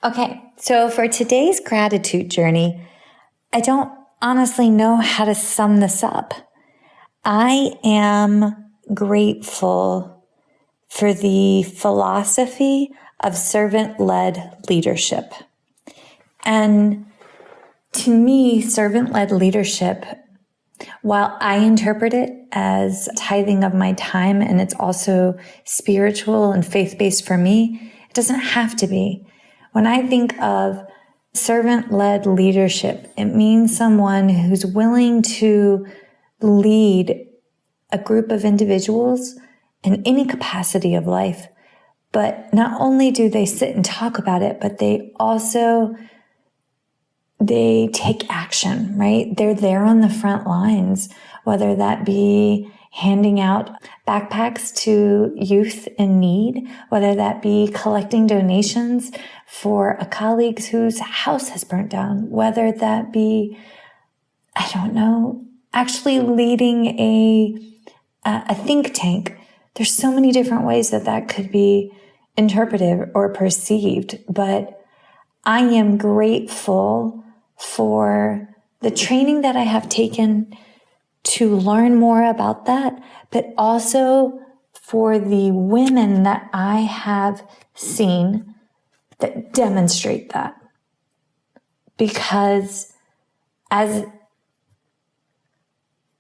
Okay, so for today's gratitude journey, I don't honestly know how to sum this up. I am grateful for the philosophy of servant-led leadership. And to me, servant-led leadership, while I interpret it as tithing of my time, and it's also spiritual and faith-based for me, it doesn't have to be. When I think of servant-led leadership, it means someone who's willing to lead a group of individuals in any capacity of life. But not only do they sit and talk about it, but they take action, right? They're there on the front lines, whether that be handing out backpacks to youth in need, whether that be collecting donations for a colleague whose house has burnt down, whether that be, actually leading a think tank. There's so many different ways that could be interpreted or perceived, but I am grateful for the training that I have taken to learn more about that, but also for the women that I have seen that demonstrate that. Because as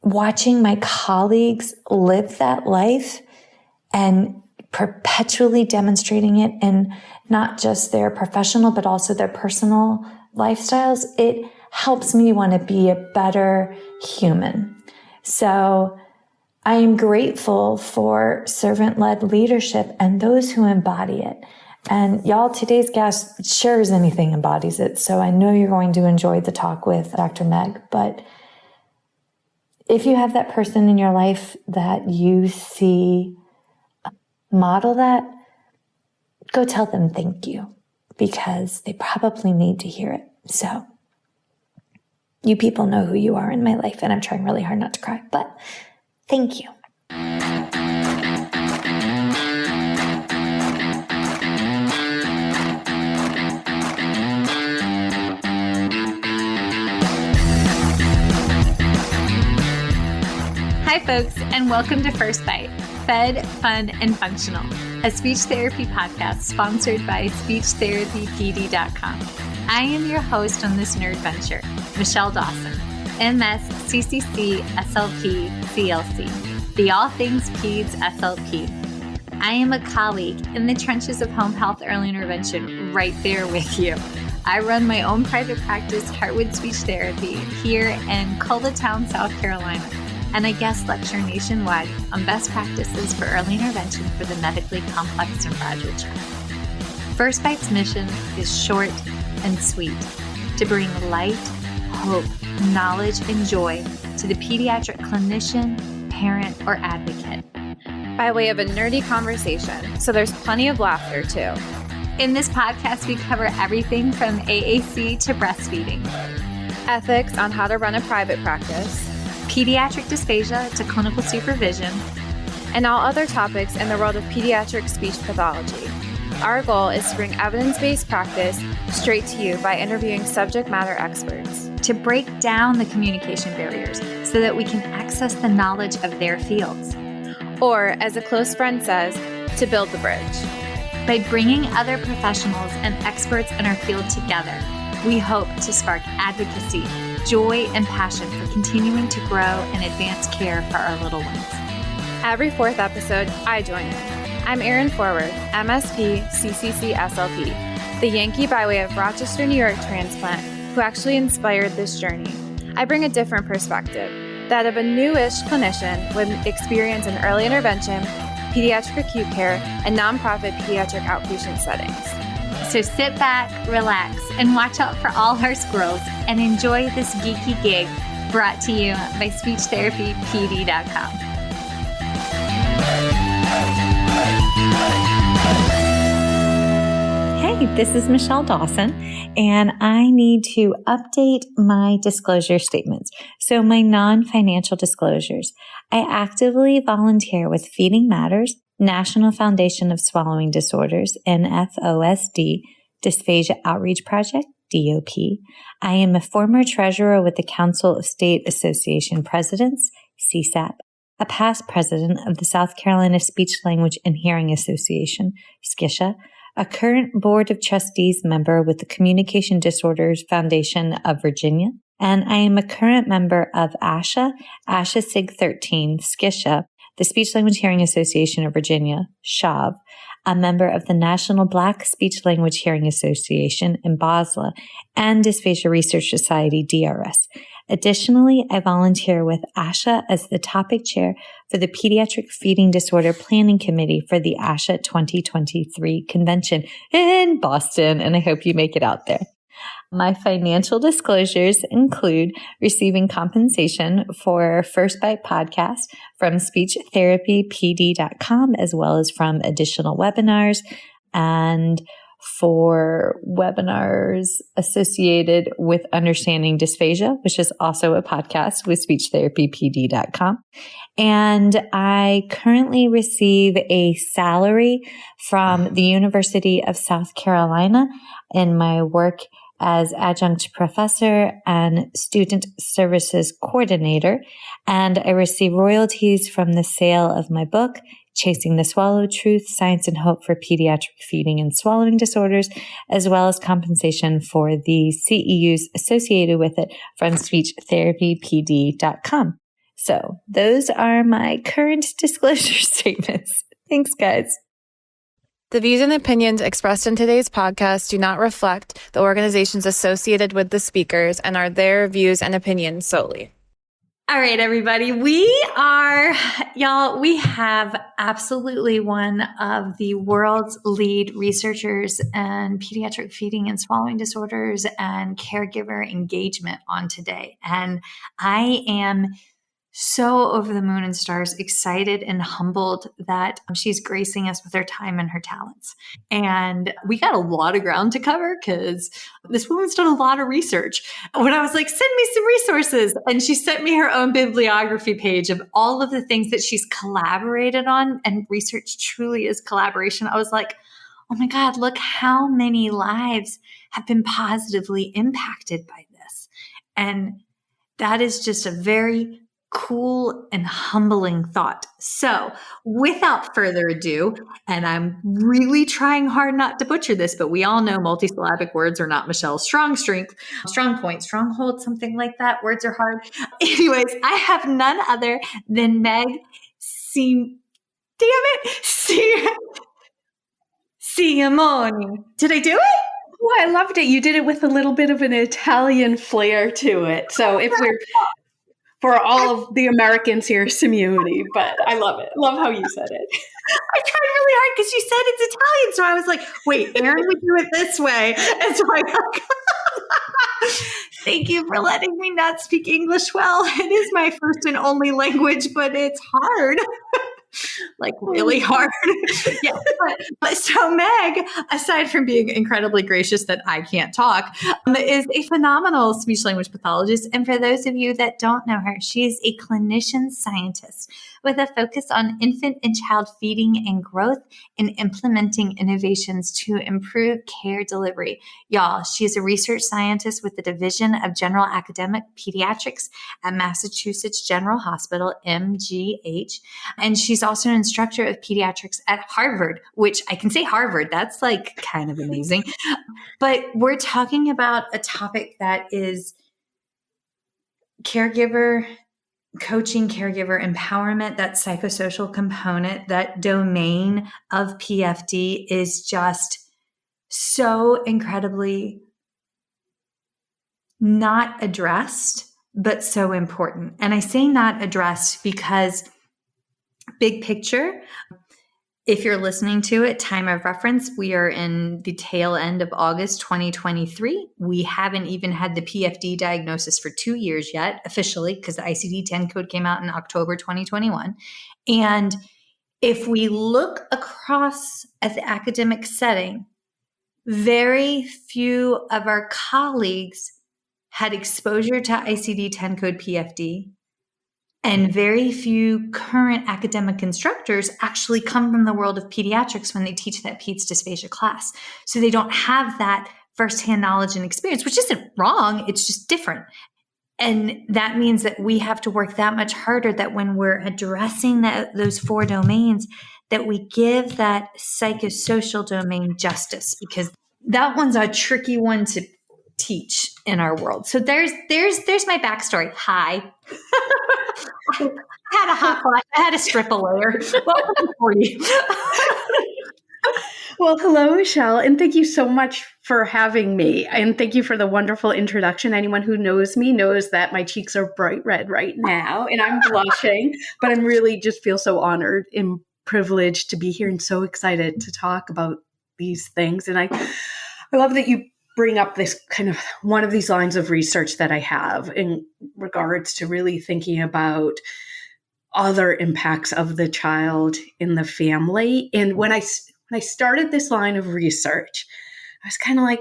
watching my colleagues live that life and perpetually demonstrating it in not just their professional, but also their personal lifestyles, it helps me want to be a better human. So I am grateful for servant-led leadership and those who embody it. And y'all, today's guest sure as anything embodies it. So I know you're going to enjoy the talk with Dr. Meg. But if you have that person in your life that you see model that, go tell them thank you, because they probably need to hear it. So you people know who you are in my life, and I'm trying really hard not to cry, but thank you. Hi, folks, and welcome to First Bite, Fed, Fun, and Functional, a speech therapy podcast sponsored by SpeechTherapyPD.com. I am your host on this nerd venture, Michelle Dawson, MS, CCC-SLP, CLC, the All Things Peds SLP. I am a colleague in the trenches of home health early intervention right there with you. I run my own private practice, Heartwood Speech Therapy, here in Coletown, South Carolina, and I guest lecture nationwide on best practices for early intervention for the medically complex and fragile child. First Bite's mission is short and sweet, to bring light, hope, knowledge, and joy to the pediatric clinician, parent, or advocate. By way of a nerdy conversation, so there's plenty of laughter too. In this podcast, we cover everything from AAC to breastfeeding, ethics on how to run a private practice, pediatric dysphagia to clinical supervision, and all other topics in the world of pediatric speech pathology. Our goal is to bring evidence-based practice straight to you by interviewing subject matter experts. To break down the communication barriers so that we can access the knowledge of their fields. Or, as a close friend says, to build the bridge. By bringing other professionals and experts in our field together, we hope to spark advocacy, joy, and passion for continuing to grow and advance care for our little ones. Every fourth episode, I join in. I'm Erin Forward, MSP, CCC-SLP, the Yankee by way of Rochester, New York transplant who actually inspired this journey. I bring a different perspective, that of a newish clinician with experience in early intervention, pediatric acute care, and nonprofit pediatric outpatient settings. So sit back, relax, and watch out for all our squirrels and enjoy this geeky gig brought to you by SpeechTherapyPD.com. Hey, this is Michelle Dawson, and I need to update my disclosure statements. So my non-financial disclosures. I actively volunteer with Feeding Matters, National Foundation of Swallowing Disorders, NFOSD, Dysphagia Outreach Project, DOP. I am a former treasurer with the Council of State Association Presidents, CSAP, a past president of the South Carolina Speech, Language, and Hearing Association, SCISHA, a current Board of Trustees member with the Communication Disorders Foundation of Virginia, and I am a current member of ASHA SIG 13, SCISHA, the Speech, Language, Hearing Association of Virginia, SHAV, a member of the National Black Speech, Language, Hearing Association in Basel, and Dysphagia Research Society, DRS. Additionally, I volunteer with ASHA as the topic chair for the Pediatric Feeding Disorder Planning Committee for the ASHA 2023 convention in Boston, and I hope you make it out there. My financial disclosures include receiving compensation for First Bite podcast from speechtherapypd.com, as well as from additional webinars and for webinars associated with Understanding Dysphagia, which is also a podcast with speechtherapypd.com. And I currently receive a salary from the University of South Carolina in my work as adjunct professor and student services coordinator. And I receive royalties from the sale of my book, Chasing the Swallow Truth, Science and Hope for Pediatric Feeding and Swallowing Disorders, as well as compensation for the CEUs associated with it from speechtherapypd.com. So those are my current disclosure statements. Thanks, guys. The views and opinions expressed in today's podcast do not reflect the organizations associated with the speakers and are their views and opinions solely. All right, everybody. We have absolutely one of the world's lead researchers in pediatric feeding and swallowing disorders and caregiver engagement on today. And I am so over the moon and stars, excited and humbled that she's gracing us with her time and her talents. And we got a lot of ground to cover because this woman's done a lot of research. When I was like, send me some resources, and she sent me her own bibliography page of all of the things that she's collaborated on, and research truly is collaboration. I was like, oh my God, look how many lives have been positively impacted by this. And that is just a very cool and humbling thought. So without further ado, and I'm really trying hard not to butcher this, but we all know multisyllabic words are not Michelle's strong point, stronghold, something like that. Words are hard. Anyways, I have none other than Meg Simione. Did I do it? Oh, I loved it. You did it with a little bit of an Italian flair to it. So if we're for all of the Americans here, Simione, but I love it. Love how you said it. I tried really hard because you said it's Italian. So I was like, wait, Erin would do it this way. And so I thank you for letting me not speak English well. It is my first and only language, but it's hard. Like really hard. Yeah. But so Meg, aside from being incredibly gracious that I can't talk, is a phenomenal speech language pathologist. And for those of you that don't know her, she is a clinician-scientist with a focus on infant and child feeding and growth and implementing innovations to improve care delivery. Y'all, she is a research scientist with the Division of General Academic Pediatrics at Massachusetts General Hospital, MGH. And she's also an instructor of pediatrics at Harvard, which I can say Harvard, that's like kind of amazing. But we're talking about a topic that is caregiver coaching, caregiver empowerment, that psychosocial component, that domain of PFD is just so incredibly not addressed, but so important. And I say not addressed because big picture, if you're listening to it, time of reference, we are in the tail end of August 2023. We haven't even had the PFD diagnosis for 2 years yet, officially, because the ICD-10 code came out in October 2021. And if we look across at the academic setting, very few of our colleagues had exposure to ICD-10 code PFD, And very few current academic instructors actually come from the world of pediatrics when they teach that peds dysphagia class. So they don't have that firsthand knowledge and experience, which isn't wrong. It's just different. And that means that we have to work that much harder, that when we're addressing those 4 domains, that we give that psychosocial domain justice, because that one's a tricky one to teach in our world. So there's my backstory. Hi. I had a hot flash. I had a strip a layer. Welcome to 40. Well, hello, Michelle, and thank you so much for having me. And thank you for the wonderful introduction. Anyone who knows me knows that my cheeks are bright red right now, and I'm blushing, but I'm really just feel so honored and privileged to be here and so excited to talk about these things. And I love that you bring up this kind of one of these lines of research that I have in regards to really thinking about other impacts of the child in the family. And when I started this line of research, I was kind of like,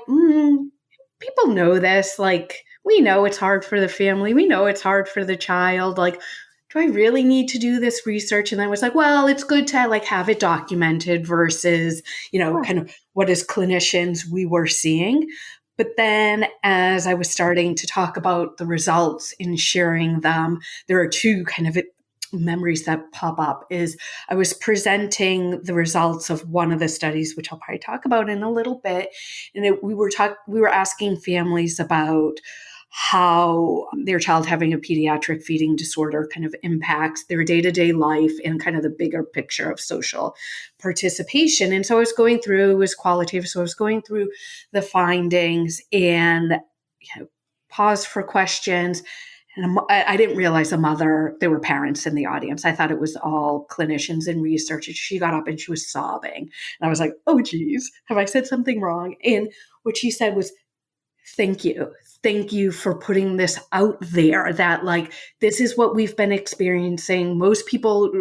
people know this. Like, we know it's hard for the family. We know it's hard for the child. Like, do I really need to do this research? And I was like, well, it's good to like have it documented versus, kind of what as clinicians we were seeing. But then as I was starting to talk about the results and sharing them, there are 2 kind of memories that pop up. Is I was presenting the results of one of the studies, which I'll probably talk about in a little bit. And we were asking families about how their child having a pediatric feeding disorder kind of impacts their day-to-day life and kind of the bigger picture of social participation. And so I was going through, it was qualitative, so I was going through the findings and paused for questions. And I didn't realize there were parents in the audience. I thought it was all clinicians and researchers. She got up and she was sobbing. And I was like, oh, geez, have I said something wrong? And what she said was, thank you. Thank you for putting this out there, that like, this is what we've been experiencing. Most people,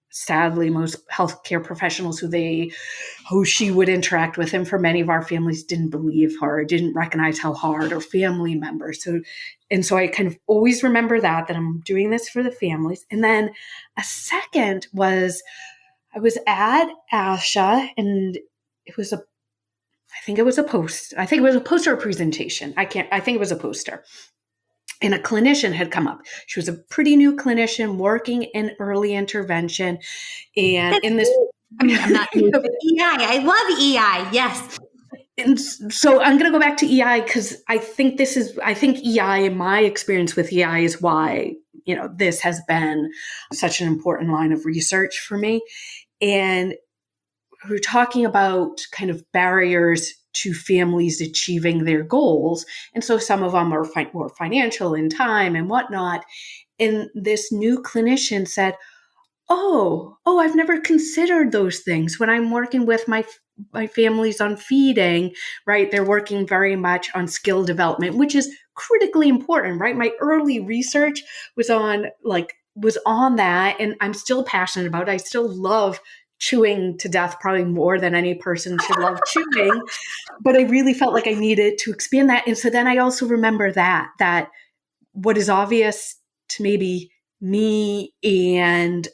sadly, most healthcare professionals who she would interact with, and for many of our families, didn't believe her, didn't recognize how hard, or family members. So I kind of always remember that I'm doing this for the families. And then a second was, I was at ASHA, and I think it was a poster or presentation. I think it was a poster. And a clinician had come up. She was a pretty new clinician working in early intervention. And in this, I'm not new, but EI. I love EI. Yes. And so I'm going to go back to EI because I think EI, in my experience with EI, is why, this has been such an important line of research for me. And we're talking about kind of barriers to families achieving their goals. And so some of them are more financial in time and whatnot. And this new clinician said, oh, I've never considered those things. When I'm working with my families on feeding, right, they're working very much on skill development, which is critically important, right? My early research was on that, and I'm still passionate about it. I still love chewing to death, probably more than any person should love chewing, but I really felt like I needed to expand that. And so then I also remember that what is obvious to maybe me and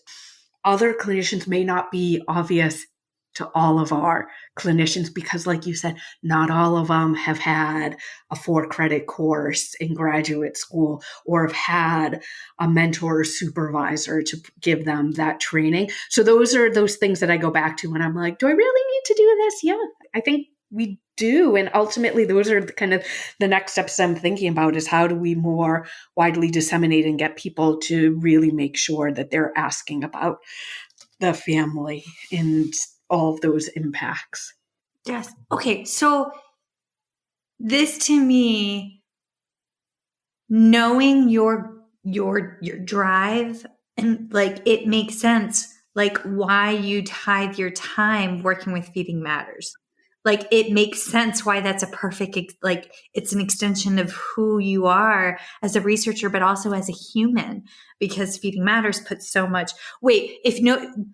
other clinicians may not be obvious to all of our clinicians, because like you said, not all of them have had a 4-credit course in graduate school or have had a mentor or supervisor to give them that training. So those are those things that I go back to when I'm like, do I really need to do this? Yeah, I think we do. And ultimately, those are kind of the next steps I'm thinking about, is how do we more widely disseminate and get people to really make sure that they're asking about the family and all of those impacts. Yes. Okay. So this, to me, knowing your drive, and like, it makes sense, like why you tithe your time working with Feeding Matters. Like, it makes sense why that's a perfect, like, it's an extension of who you are as a researcher, but also as a human, because Feeding Matters puts so much.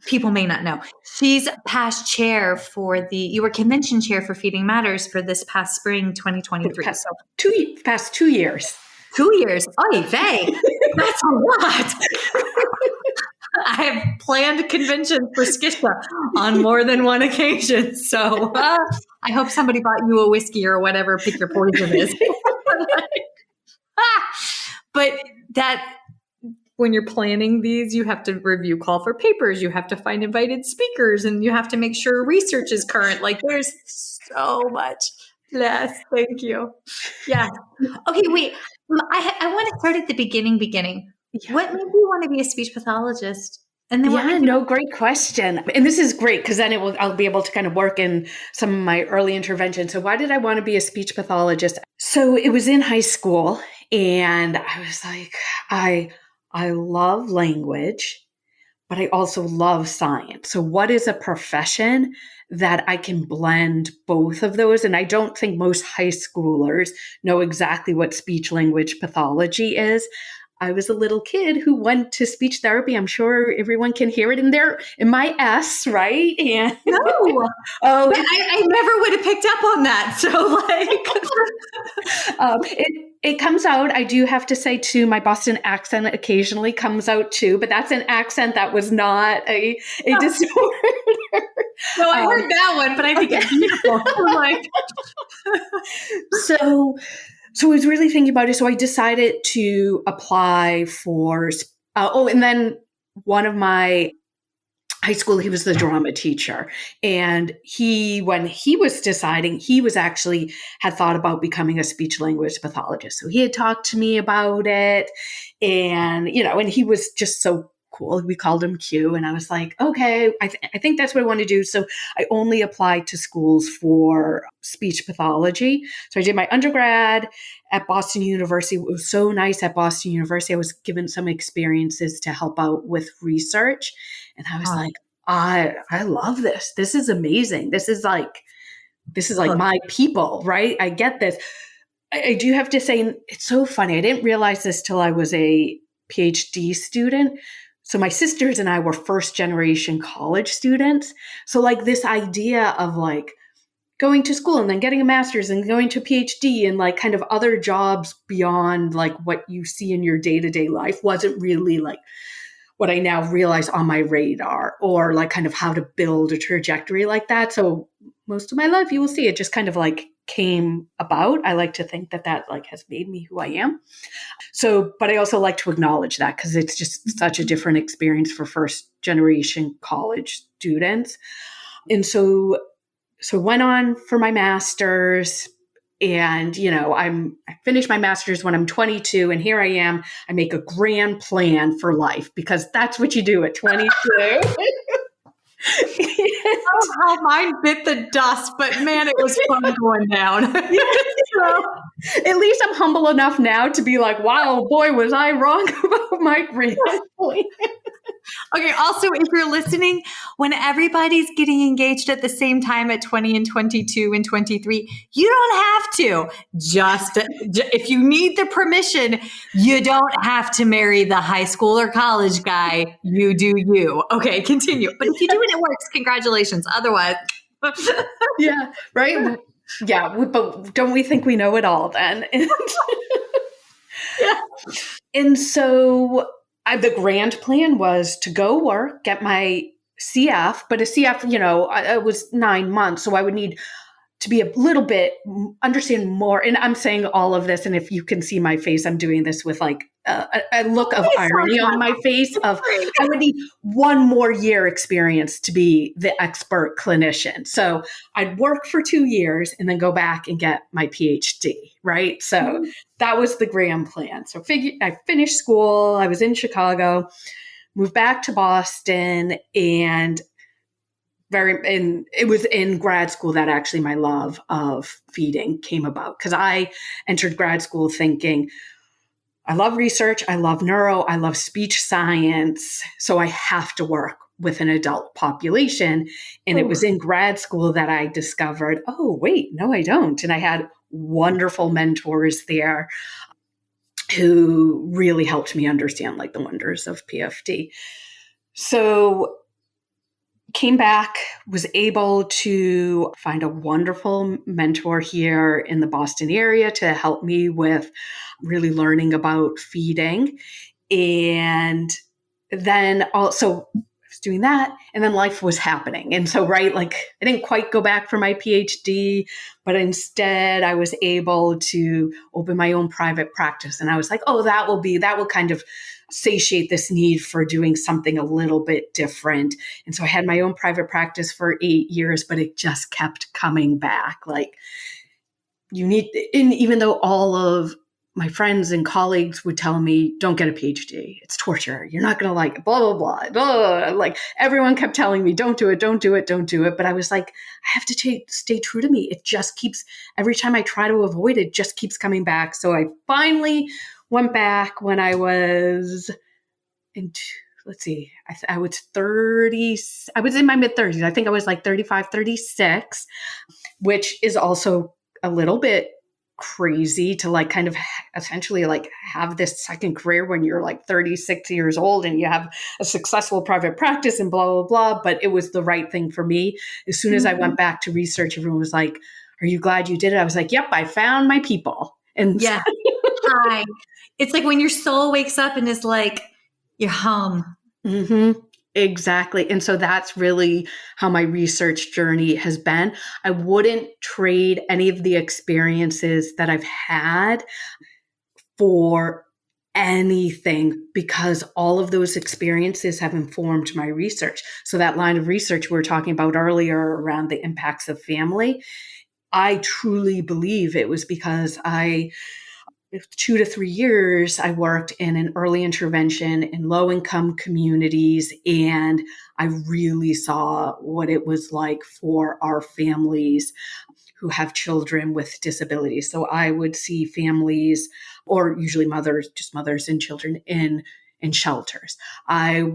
People may not know, she's past chair you were convention chair for Feeding Matters for this past spring, 2023. Past 2 years. 2 years. Oy vey. That's a lot. I have planned conventions for Skisha on more than one occasion. So I hope somebody bought you a whiskey or whatever, pick your poison is. But that when you're planning these, you have to review call for papers, you have to find invited speakers, and you have to make sure research is current. Like there's so much. Yes, thank you. Yeah. Okay, wait. I want to start at the beginning. Yeah. What made you want to be a speech pathologist? And then Great question. And this is great because then I'll be able to kind of work in some of my early intervention. So why did I want to be a speech pathologist? So it was in high school and I was like, I love language, but I also love science. So what is a profession that I can blend both of those? And I don't think most high schoolers know exactly what speech language pathology is. I was a little kid who went to speech therapy. I'm sure everyone can hear it in my S, right? And no. I never would have picked up on that. So it comes out. I do have to say too, my Boston accent occasionally comes out too, but that's an accent that was not a disorder. No, I heard that one, but I think it's beautiful. So I was really thinking about it. So I decided to apply for, and then one of my high school, he was the drama teacher. And when he was deciding, he was actually had thought about becoming a speech language pathologist. So he had talked to me about it and, and he was just so cool. We called him Q. And I was like, okay, I think that's what I want to do. So I only applied to schools for speech pathology. So I did my undergrad at Boston University. It was so nice at Boston University. I was given some experiences to help out with research. And I was like, I love this. This is amazing. This is like my people, right? I get this. I do have to say, it's so funny. I didn't realize this till I was a Ph.D. student. So my sisters and I were first generation college students. So like this idea of like going to school and then getting a master's and going to a PhD and like kind of other jobs beyond like what you see in your day-to-day life wasn't really like what I now realize on my radar or like kind of how to build a trajectory like that. So most of my life, you will see it just kind of like came about. I like to think that like has made me who I am. So, but I also like to acknowledge that because it's just such a different experience for first generation college students. And so went on for my master's and, I finished my master's when I'm 22 and here I am. I make a grand plan for life because that's what you do at 22. How mine bit the dust, but man, it was fun going down. So, at least I'm humble enough now to be like, wow, boy, was I wrong about my grand plan. Okay, also, if you're listening, when everybody's getting engaged at the same time at 20 and 22 and 23, you don't have to. Just if you need the permission, you don't have to marry the high school or college guy. You do you. Okay, continue. But if you do and it works, congratulations. Otherwise. Yeah, right? Yeah, but don't we think we know it all then? Yeah. And so the grand plan was to go work, get my CF, but a CF, it was 9 months. So I would need to be a little bit, understand more. And I'm saying all of this. And if you can see my face, I'm doing this with like a look of irony on my face of I would need 1 more year experience to be the expert clinician. So I'd work for 2 years and then go back and get my PhD, right? So that was the grand plan. So I finished school. I was in Chicago, moved back to Boston, and it was in grad school that actually my love of feeding came about because I entered grad school thinking, I love research, I love neuro, I love speech science, so I have to work with an adult population. And it was in grad school that I discovered, oh, wait, no, I don't. And I had wonderful mentors there who really helped me understand like the wonders of PFD. So came back, was able to find a wonderful mentor here in the Boston area to help me with really learning about feeding. And then also I was doing that, and then life was happening. And so, right, like I didn't quite go back for my PhD, but instead I was able to open my own private practice. And I was like, oh, that will kind of satiate this need for doing something a little bit different. And so I had my own private practice for 8 years, but it just kept coming back. Like and even though all of my friends and colleagues would tell me, don't get a PhD. It's torture. You're not going to like it, blah, blah, blah, blah. Like everyone kept telling me, don't do it, don't do it, don't do it. But I was like, I have to stay true to me. It just keeps, every time I try to avoid it, just keeps coming back. So I finally went back when I was I was 30, I was in my mid 30s. I think I was like 35, 36, which is also a little bit crazy to like kind of essentially like have this second career when you're like 36 years old and you have a successful private practice and blah, blah, blah. But it was the right thing for me. As soon as I went back to research, everyone was like, are you glad you did it? I was like, yep, I found my people. And yeah. Hi. It's like when your soul wakes up and is like, you're home. Mm-hmm. Exactly. And so that's really how my research journey has been. I wouldn't trade any of the experiences that I've had for anything, because all of those experiences have informed my research. So that line of research we were talking about earlier around the impacts of family, I truly believe it was because 2 to 3 years, I worked in an early intervention in low-income communities, and I really saw what it was like for our families who have children with disabilities. So I would see families, or usually just mothers and children in shelters. I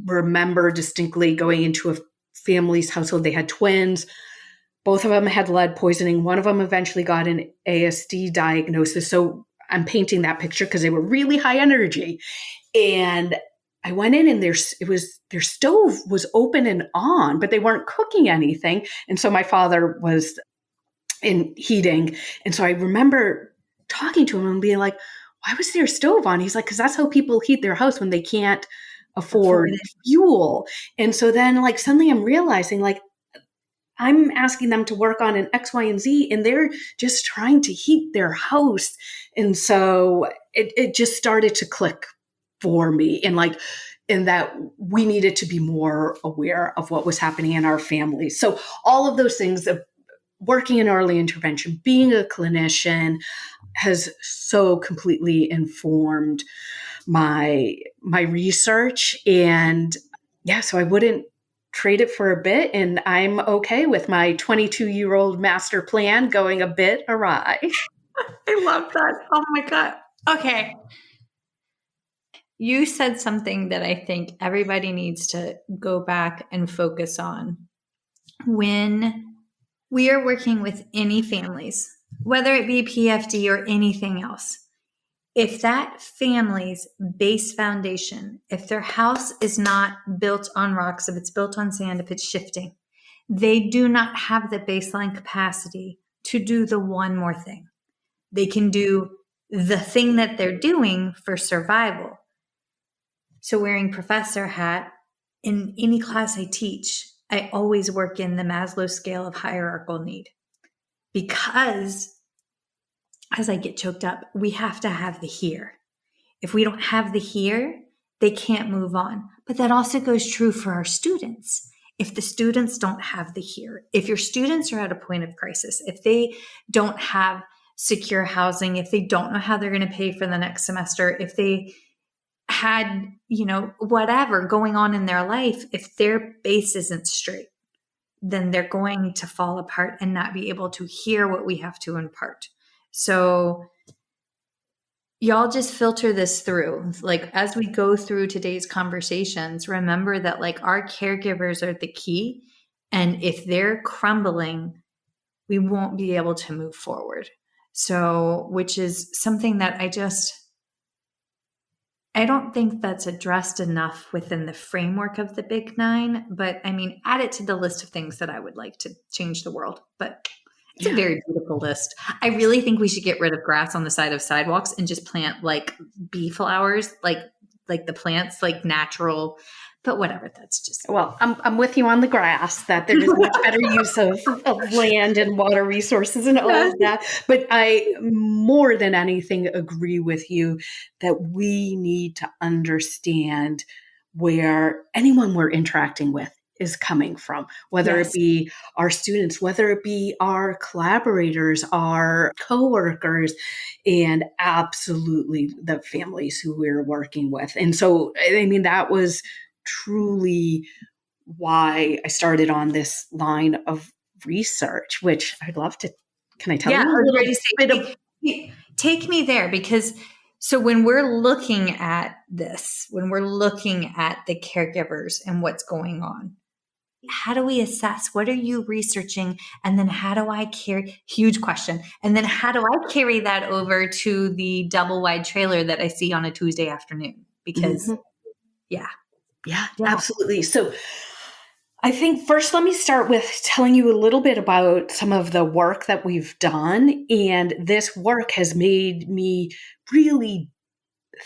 remember distinctly going into a family's household. They had twins. Both of them had lead poisoning. One of them eventually got an ASD diagnosis. So I'm painting that picture because they were really high energy. And I went in and their stove was open and on, but they weren't cooking anything. And so my father was in heating. And so I remember talking to him and being like, why was their stove on? He's like, because that's how people heat their house when they can't afford fuel. And so then like suddenly I'm realizing like, I'm asking them to work on an X, Y, and Z, and they're just trying to heat their house. And so it just started to click for me. And like, in that we needed to be more aware of what was happening in our families. So all of those things of working in early intervention, being a clinician has so completely informed my research. And yeah, so I wouldn't trade it for a bit, and I'm okay with my 22-year-old master plan going a bit awry. I love that. Oh my God. Okay. You said something that I think everybody needs to go back and focus on. When we are working with any families, whether it be PFD or anything else, if that family's base foundation, if their house is not built on rocks, if it's built on sand, if it's shifting, they do not have the baseline capacity to do the one more thing. They can do the thing that they're doing for survival. So wearing professor hat, in any class I teach, I always work in the Maslow scale of hierarchical need, because as I get choked up, we have to have the here. If we don't have the here, they can't move on. But that also goes true for our students. If the students don't have the here, if your students are at a point of crisis, if they don't have secure housing, if they don't know how they're going to pay for the next semester, if they had, whatever going on in their life, if their base isn't straight, then they're going to fall apart and not be able to hear what we have to impart. So y'all just filter this through. Like, as we go through today's conversations, remember that like our caregivers are the key. And if they're crumbling, we won't be able to move forward. So, which is something that I don't think that's addressed enough within the framework of the Big Nine, but I mean, add it to the list of things that I would like to change the world. But it's a very beautiful list. I really think we should get rid of grass on the side of sidewalks and just plant like bee flowers, like the plants, like natural. But whatever, that's just. Well, I'm with you on the grass, that there is a much better use of land and water resources and all of that. But I, more than anything, agree with you that we need to understand where anyone we're interacting with is coming from, whether it be our students, whether it be our collaborators, our coworkers, and absolutely the families who we're working with. And so, I mean, that was truly why I started on this line of research, which I'd love to. Can I tell you a little bit of? Take me there, because so when we're looking at this, when we're looking at the caregivers and what's going on, how do we assess? What are you researching? And then how do I carry, huge question. And then how do I carry that over to the double wide trailer that I see on a Tuesday afternoon? Because Yeah, absolutely. So I think first, let me start with telling you a little bit about some of the work that we've done. And this work has made me really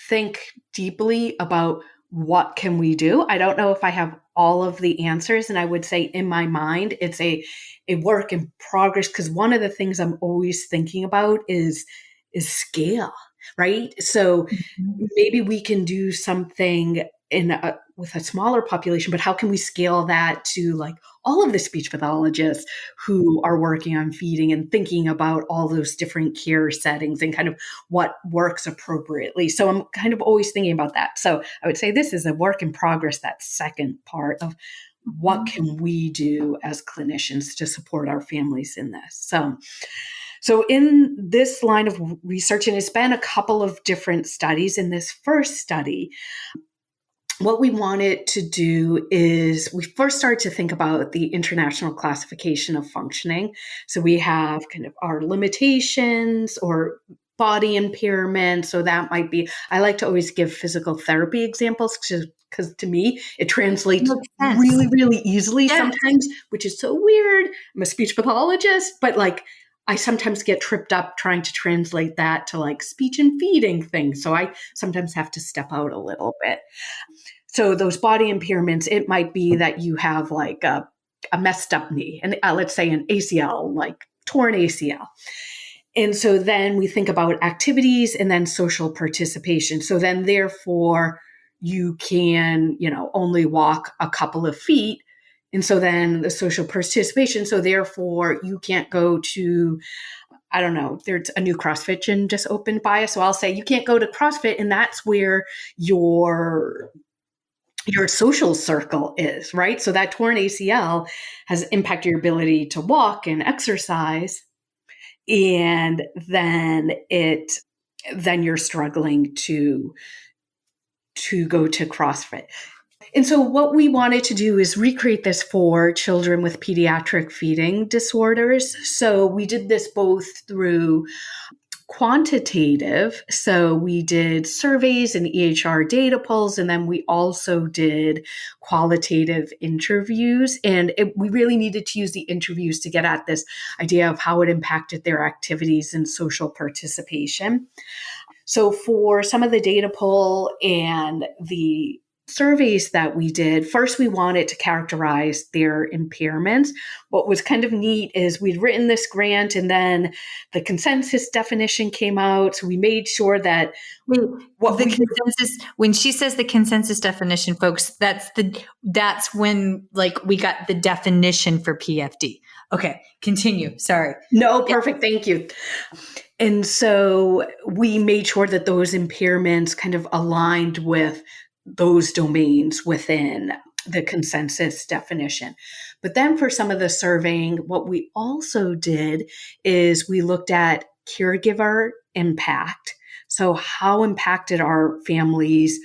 think deeply about what can we do. I don't know if I have all of the answers. And I would say in my mind, it's a work in progress, because one of the things I'm always thinking about is scale, right? So maybe we can do something with a smaller population, but how can we scale that to like all of the speech pathologists who are working on feeding and thinking about all those different care settings and kind of what works appropriately? So I'm kind of always thinking about that. So I would say this is a work in progress, that second part of what can we do as clinicians to support our families in this. So in this line of research, and it's been a couple of different studies, in this first study, what we wanted to do is we first started to think about the International Classification of Functioning. So we have kind of our limitations or body impairment. So that might be, I like to always give physical therapy examples because to me, it translates really, really easily sometimes, which is so weird. I'm a speech pathologist, but like I sometimes get tripped up trying to translate that to like speech and feeding things. So I sometimes have to step out a little bit. So those body impairments, it might be that you have like a messed up knee, and let's say an ACL, like torn ACL. And so then we think about activities and then social participation. So then therefore you can, only walk a couple of feet. And so then the social participation, so therefore you can't go to, I don't know, there's a new CrossFit gym just opened by us. So I'll say you can't go to CrossFit, and that's where your social circle is, right? So that torn ACL has impacted your ability to walk and exercise. And then you're struggling to go to CrossFit. And so what we wanted to do is recreate this for children with pediatric feeding disorders. So we did this both through quantitative. So we did surveys and EHR data polls, and then we also did qualitative interviews. And we really needed to use the interviews to get at this idea of how it impacted their activities and social participation. So for some of the data poll and the surveys that we did, first we wanted to characterize their impairments. What was kind of neat is we'd written this grant, and then the consensus definition came out. So we made sure that consensus, when she says the consensus definition, folks, that's when like we got the definition for PFD. Okay, continue. Sorry. No, perfect. Thank you. And so we made sure that those impairments kind of aligned with those domains within the consensus definition. But then for some of the surveying, what we also did is we looked at caregiver impact. So how impacted are families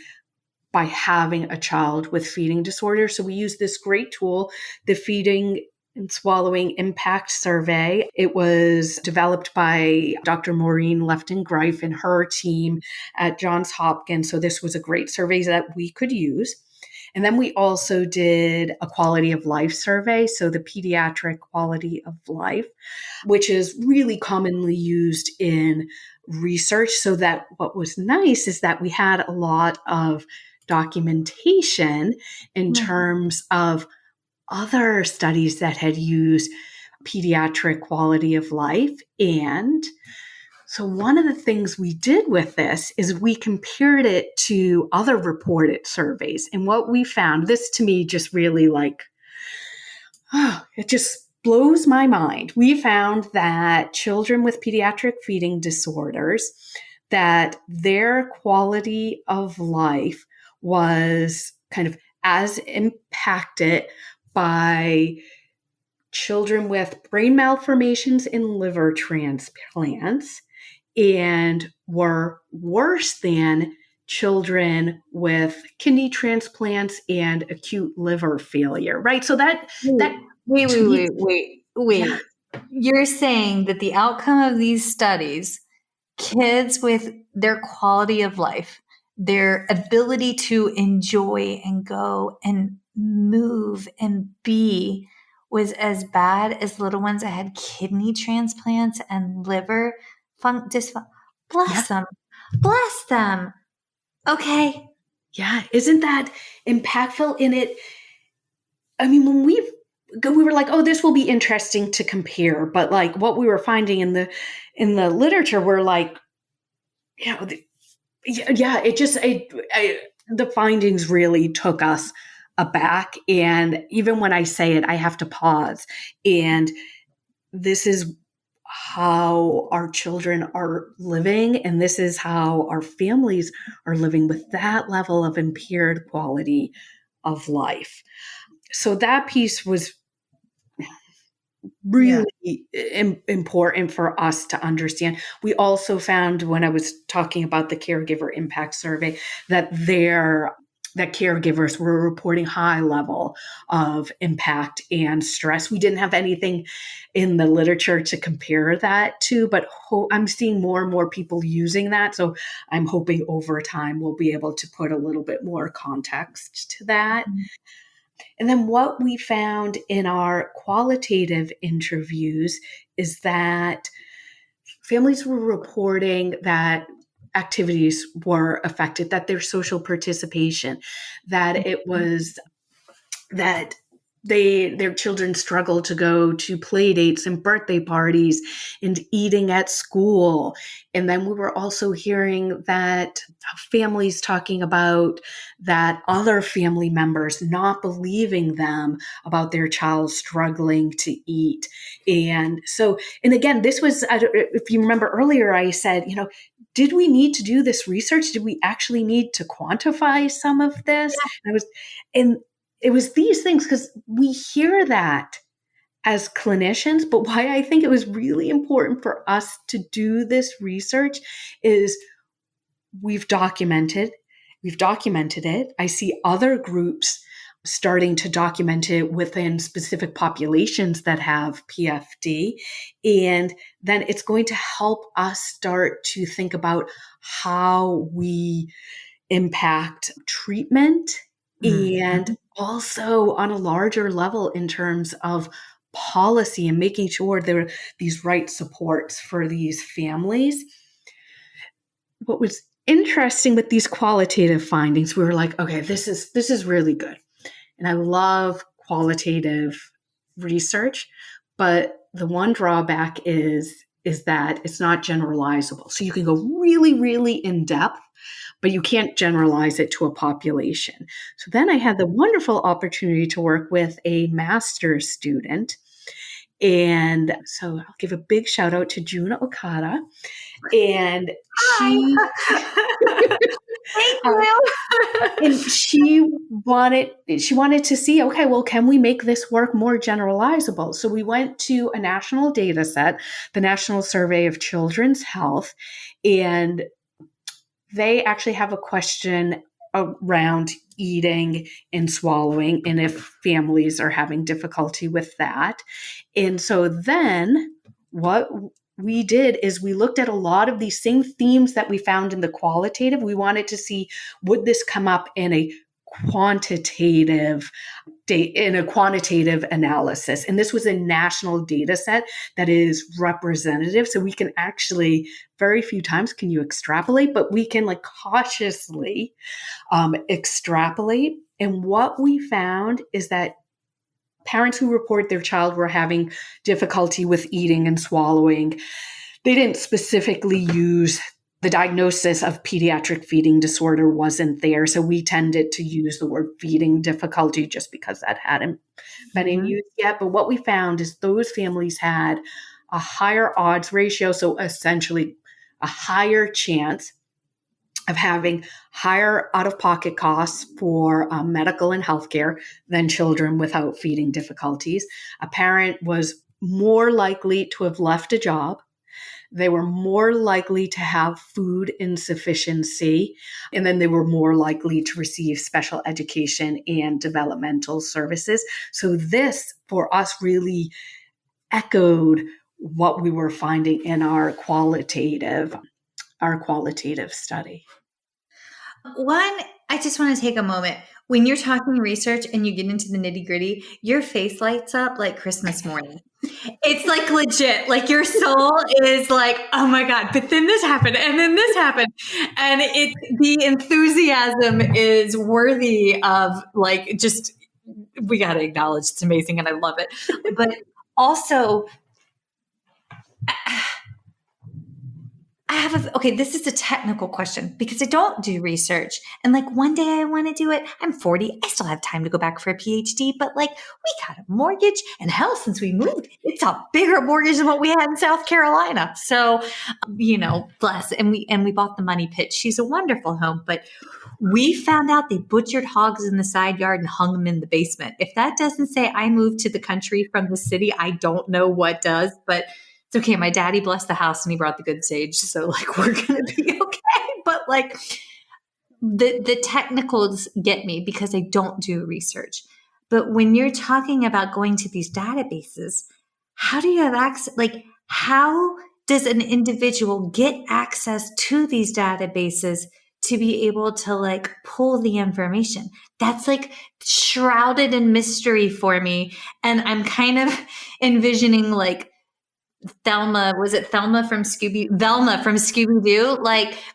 by having a child with feeding disorder? So we use this great tool, the Feeding and Swallowing Impact Survey. It was developed by Dr. Maureen Lefton-Greif and her team at Johns Hopkins. So this was a great survey that we could use. And then we also did a quality of life survey. So the pediatric quality of life, which is really commonly used in research. So that what was nice is that we had a lot of documentation in terms of other studies that had used pediatric quality of life. And so one of the things we did with this is we compared it to other reported surveys. And what we found, this to me just really it just blows my mind. We found that children with pediatric feeding disorders, that their quality of life was kind of as impacted by children with brain malformations and liver transplants, and were worse than children with kidney transplants and acute liver failure, right? So Wait. Yeah. You're saying that the outcome of these studies, kids with their quality of life, their ability to enjoy and go and move and be, was as bad as little ones that had kidney transplants and liver dysfunction. Bless them. Bless them. Okay. Yeah. Isn't that impactful in it? I mean, when we were like, oh, this will be interesting to compare. But like what we were finding in the literature, we're like, the findings really took us aback. And even when I say it, I have to pause. And this is how our children are living. And this is how our families are living with that level of impaired quality of life. So that piece was really important for us to understand. We also found, when I was talking about the Caregiver Impact Survey, that caregivers were reporting high level of impact and stress. We didn't have anything in the literature to compare that to, but I'm seeing more and more people using that. So I'm hoping over time we'll be able to put a little bit more context to that. Mm-hmm. And then what we found in our qualitative interviews is that families were reporting that activities were affected, that their social participation, that it was that their children struggled to go to play dates and birthday parties and eating at school. And then we were also hearing that families talking about that other family members not believing them about their child struggling to eat. And again, this was, if you remember earlier, I said, did we need to do this research? Did we actually need to quantify some of this? Yeah. It was these things, because we hear that as clinicians, but why I think it was really important for us to do this research is we've documented it. I see other groups starting to document it within specific populations that have PFD. And then it's going to help us start to think about how we impact treatment, and also on a larger level in terms of policy and making sure there are these right supports for these families. What was interesting with these qualitative findings, we were like, okay, this is really good. And I love qualitative research, but the one drawback is that it's not generalizable. So you can go really, really in depth, but you can't generalize it to a population. So then I had the wonderful opportunity to work with a master's student. And so I'll give a big shout out to Juna Okada. And she, thank you. And she wanted to see, okay, well, can we make this work more generalizable? So we went to a national data set, the National Survey of Children's Health, and they actually have a question around eating and swallowing, and if families are having difficulty with that. And so then what we did is we looked at a lot of these same themes that we found in the qualitative. We wanted to see, would this come up in a quantitative analysis? And this was a national data set that is representative. So we can actually, very few times can you extrapolate, but we can cautiously extrapolate. And what we found is that parents who report their child were having difficulty with eating and swallowing, they didn't specifically use the diagnosis of pediatric feeding disorder wasn't there. So we tended to use the word feeding difficulty just because that hadn't been in use yet. But what we found is those families had a higher odds ratio. So essentially a higher chance of having higher out-of-pocket costs for medical and healthcare than children without feeding difficulties. A parent was more likely to have left a job. They were more likely to have food insufficiency, and then they were more likely to receive special education and developmental services. So this, for us, really echoed what we were finding in our qualitative study. One, I just want to take a moment. When you're talking research and you get into the nitty gritty, your face lights up like Christmas morning. It's legit, your soul is oh my God, but then this happened and then this happened. And the enthusiasm is worthy of we got to acknowledge it's amazing and I love it. But also, this is a technical question because I don't do research. And one day I want to do it. I'm 40. I still have time to go back for a Ph.D. But we got a mortgage, and hell, since we moved, it's a bigger mortgage than what we had in South Carolina. So, bless. And we bought the money pit. She's a wonderful home, but we found out they butchered hogs in the side yard and hung them in the basement. If that doesn't say I moved to the country from the city, I don't know what does, but it's okay. My daddy blessed the house and he brought the good sage. So we're going to be okay. But the technicals get me because I don't do research. But when you're talking about going to these databases, how do you have access? How does an individual get access to these databases to be able to pull the information? That's shrouded in mystery for me. And I'm kind of envisioning Velma from Scooby-Doo,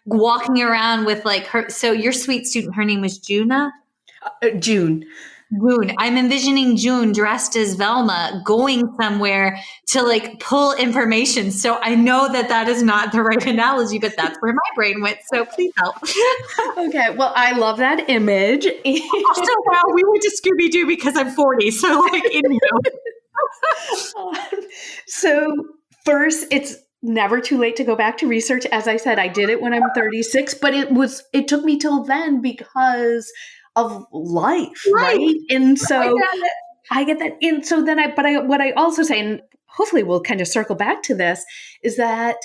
walking around with her. So your sweet student, her name was June. I'm envisioning June dressed as Velma going somewhere to pull information. So I know that is not the right analogy, but that's where my brain went. So please help. Okay. Well, I love that image. Also, wow, we went to Scooby-Doo because I'm 40. So So first, it's never too late to go back to research. As I said, I did it when I'm 36, but it took me till then because of life, right? And so I get that. And so then what I also say, and hopefully we'll kind of circle back to this, is that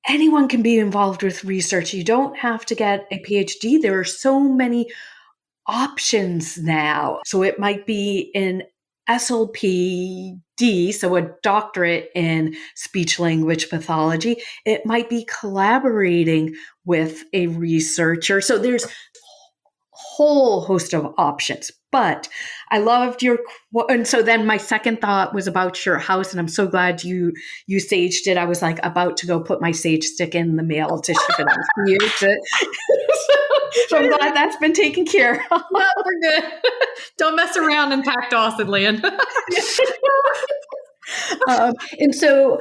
anyone can be involved with research. You don't have to get a PhD. There are so many options now. So it might be an SLP-D, so a doctorate in speech language pathology. It might be collaborating with a researcher. So there's a whole host of options. But I loved and so then my second thought was about your house, and I'm so glad you saged it. I was about to go put my sage stick in the mail to ship it out for you. So I'm glad that's been taken care of. No, we're good. Don't mess around and pack Dawson land. And so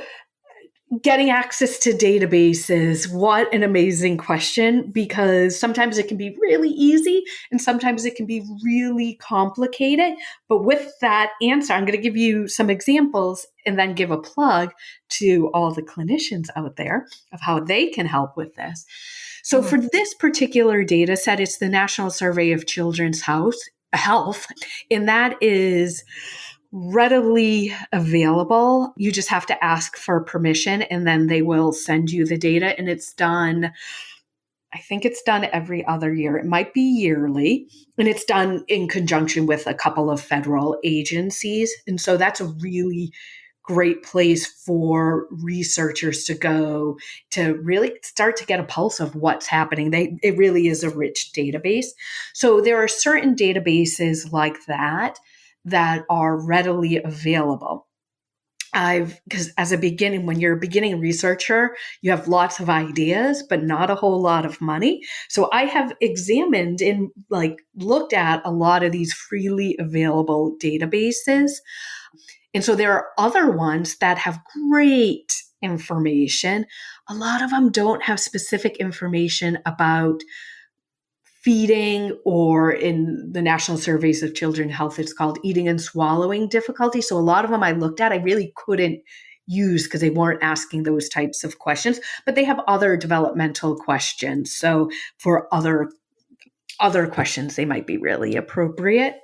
getting access to databases, what an amazing question, because sometimes it can be really easy and sometimes it can be really complicated. But with that answer, I'm going to give you some examples and then give a plug to all the clinicians out there of how they can help with this. So for this particular data set, it's the National Survey of Children's Health, and that is readily available. You just have to ask for permission, and then they will send you the data, and it's done I think it's done every other year. It might be yearly, and it's done in conjunction with a couple of federal agencies. And so that's a really great place for researchers to go to really start to get a pulse of what's happening. It really is a rich database. So there are certain databases like that are readily available. Because when you're a beginning researcher, you have lots of ideas, but not a whole lot of money. So I have examined and looked at a lot of these freely available databases. And so there are other ones that have great information. A lot of them don't have specific information about feeding, or in the National Surveys of Children Health, it's called eating and swallowing difficulty. So a lot of them I looked at, I really couldn't use because they weren't asking those types of questions, but they have other developmental questions. So for other questions, they might be really appropriate.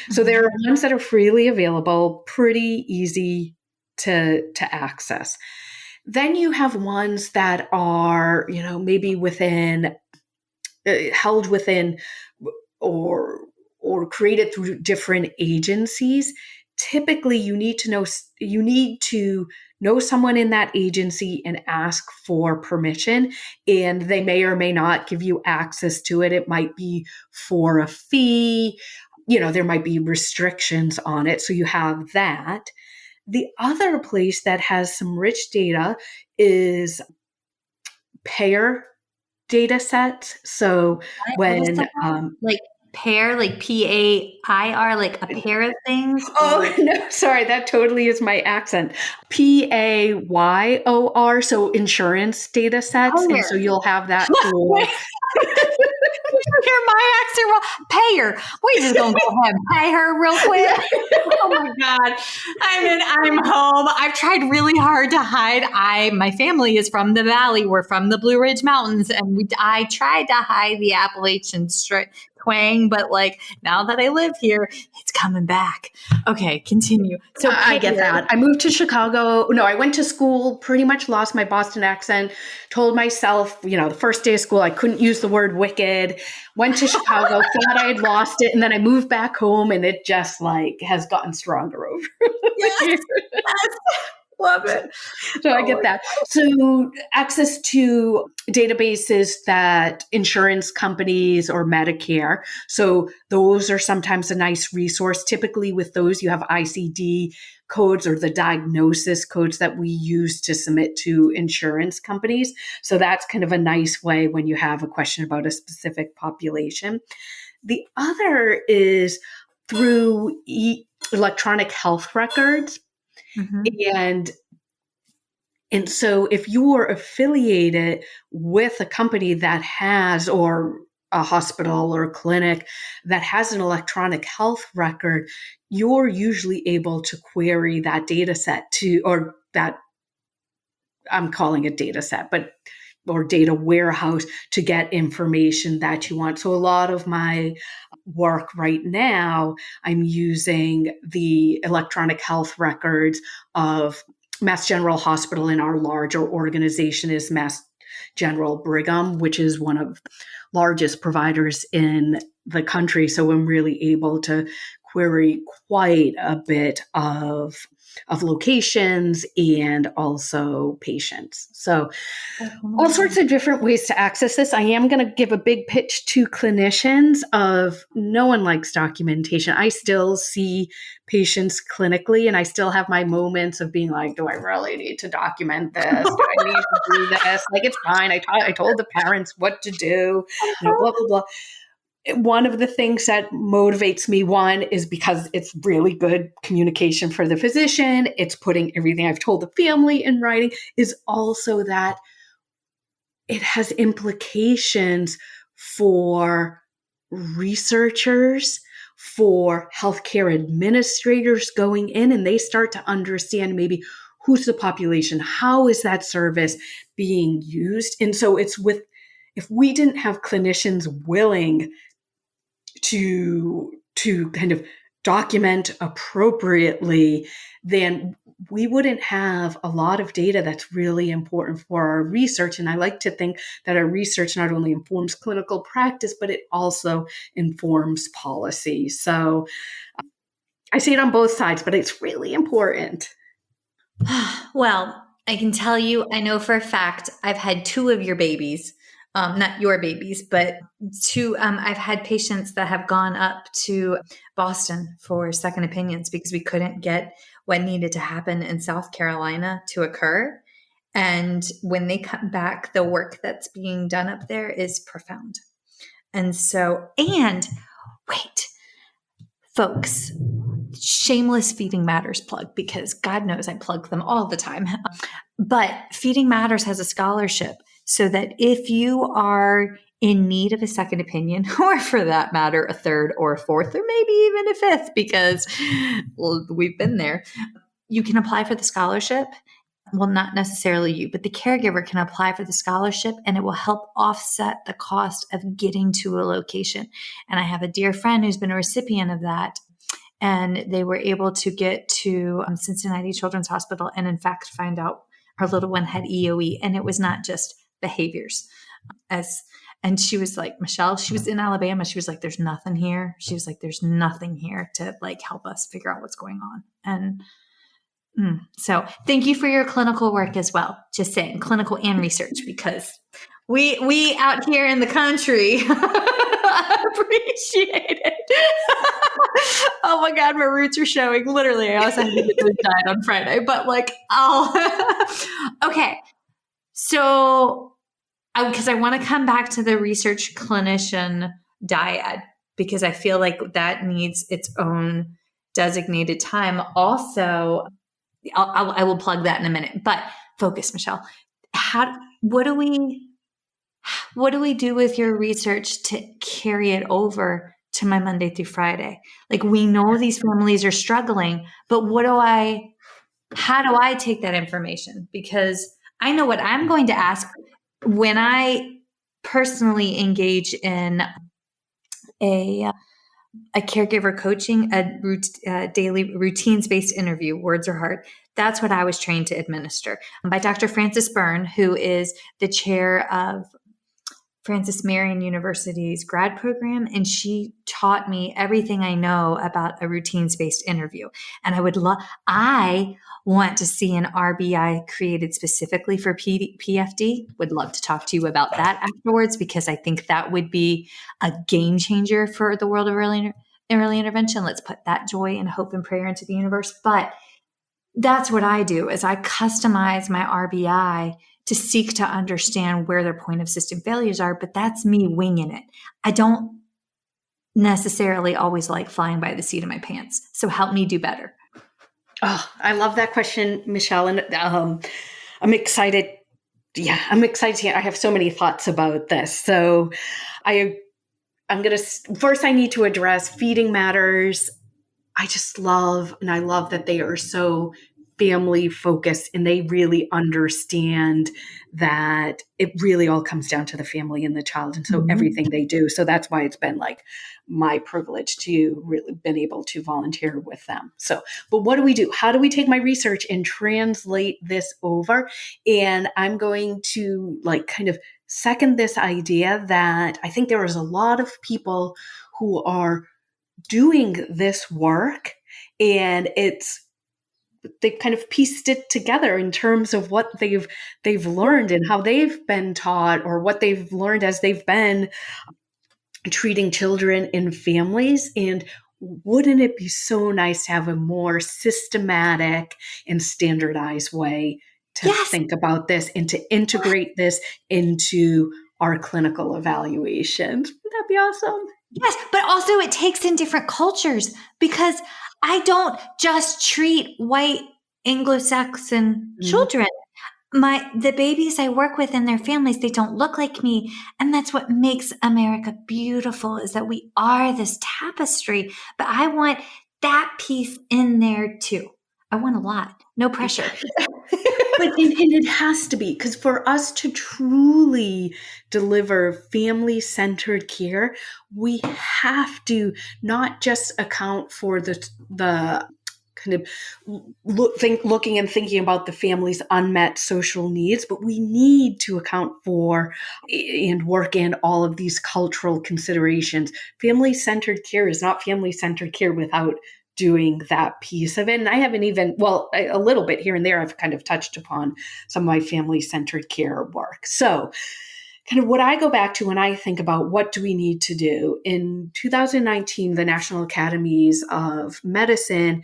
So there are ones that are freely available, pretty easy to access. Then you have ones that are, maybe held within or created through different agencies. Typically, you need to know someone in that agency and ask for permission, and they may or may not give you access to it. It might be for a fee. There might be restrictions on it. So you have that. The other place that has some rich data is payer data sets. So when pair, like PAIR, like a pair of things? Oh, no, sorry. That totally is my accent. PAYOR, so insurance data sets. And so you'll have that for... Hear my accent wrong. Pay her. We just gonna go ahead and pay her real quick. Oh my God. I'm home. I've tried really hard to hide. My family is from the Valley. We're from the Blue Ridge Mountains, and I tried to hide the Appalachian twang, but now that I live here, it's coming back. Okay, continue. So I get that. I moved to Chicago. No, I went to school, pretty much lost my Boston accent, told myself, the first day of school, I couldn't use the word wicked, went to Chicago, thought I had lost it. And then I moved back home, and it just has gotten stronger over the years. Love it. So I get that. So access to databases that insurance companies or Medicare. So those are sometimes a nice resource. Typically with those, you have ICD codes, or the diagnosis codes that we use to submit to insurance companies. So that's kind of a nice way when you have a question about a specific population. The other is through electronic health records. Mm-hmm. And so if you are affiliated with a company that has, or a hospital or a clinic that has an electronic health record, you're usually able to query that data set I'm calling it data set, or data warehouse, to get information that you want. So a lot of my work right now, I'm using the electronic health records of Mass General Hospital, and our larger organization is Mass General Brigham, which is one of the largest providers in the country. So I'm really able to query quite a bit of locations and also patients. So all sorts of different ways to access this. I am going to give a big pitch to clinicians of no one likes documentation. I still see patients clinically, and I still have my moments of being like, do I really need to document this? Do I need to do this? It's fine. I told the parents what to do, blah, blah, blah. One of the things that motivates me, one, is because it's really good communication for the physician. It's putting everything I've told the family in writing, is also that it has implications for researchers, for healthcare administrators going in, and they start to understand maybe who's the population, how is that service being used. And so if we didn't have clinicians willing to kind of document appropriately, then we wouldn't have a lot of data that's really important for our research. And I like to think that our research not only informs clinical practice, but it also informs policy. So I see it on both sides, but it's really important. Well, I can tell you, I know for a fact, I've had 2 of your babies, not your babies, but 2, I've had patients that have gone up to Boston for second opinions because we couldn't get what needed to happen in South Carolina to occur. And when they come back, the work that's being done up there is profound. And so, and wait, folks, shameless Feeding Matters plug, because God knows I plug them all the time. But Feeding Matters has a scholarship so that if you are in need of a second opinion, or for that matter, a third or a fourth, or maybe even a fifth, because we've been there, you can apply for the scholarship. Well, not necessarily you, but the caregiver can apply for the scholarship, and it will help offset the cost of getting to a location. And I have a dear friend who's been a recipient of that, and they were able to get to Cincinnati Children's Hospital and, in fact, find out her little one had EOE, and it was not just behaviors. And she was like, Michelle, she was in Alabama. She was like, there's nothing here. She was like, there's nothing here to like help us figure out what's going on. And so thank you for your clinical work as well. Just saying, clinical and research, because we out here in the country appreciate it. Oh my God, my roots are showing. Literally, I also had to get those dyed on Friday, but like, okay. So, because I want to come back to the research clinician dyad, because I feel like that needs its own designated time. Also, I will plug that in a minute, but focus, Michelle. What do we do with your research to carry it over to my Monday through Friday? Like, we know these families are struggling, but how do I take that information? Because I know what I'm going to ask when I personally engage in a caregiver coaching, a daily routines-based interview. Words are hard. That's what I was trained to administer by Dr. Frances Byrne, who is the chair of Francis Marion University's grad program. And she taught me everything I know about a routines-based interview. And I want to see an RBI created specifically for PFD. Would love to talk to you about that afterwards, because I think that would be a game changer for the world of early intervention. Let's put that joy and hope and prayer into the universe. But that's what I do, is I customize my RBI to seek to understand where their point of system failures are, but that's me winging it. I don't necessarily always like flying by the seat of my pants. So help me do better. Oh, I love that question, Michelle. And I'm excited. Yeah, I'm excited. I have so many thoughts about this. So I'm going to, first I need to address Feeding Matters. I love that they are so family focused, and they really understand that it really all comes down to the family and the child. And so everything they do. So that's why it's been like my privilege to really been able to volunteer with them. So, but what do we do? How do we take my research and translate this over? And I'm going to like kind of second this idea that I think there is a lot of people who are doing this work, and they've kind of pieced it together in terms of what they've learned and how they've been taught, or what they've learned as they've been treating children in families. And wouldn't it be so nice to have a more systematic and standardized way to think about this and to integrate this into our clinical evaluations? Wouldn't that be awesome? Yes, but also it takes in different cultures, because I don't just treat white Anglo-Saxon children. The babies I work with and their families, they don't look like me. And that's what makes America beautiful, is that we are this tapestry. But I want that piece in there too. I want a lot. No pressure. But and it has to be, because for us to truly deliver family-centered care, we have to not just account for the kind of looking and thinking about the family's unmet social needs, but we need to account for and work in all of these cultural considerations. Family-centered care is not family-centered care without doing that piece of it. And I haven't even, a little bit here and there, I've kind of touched upon some of my family-centered care work. So kind of what I go back to when I think about what do we need to do. In 2019, the National Academies of Medicine,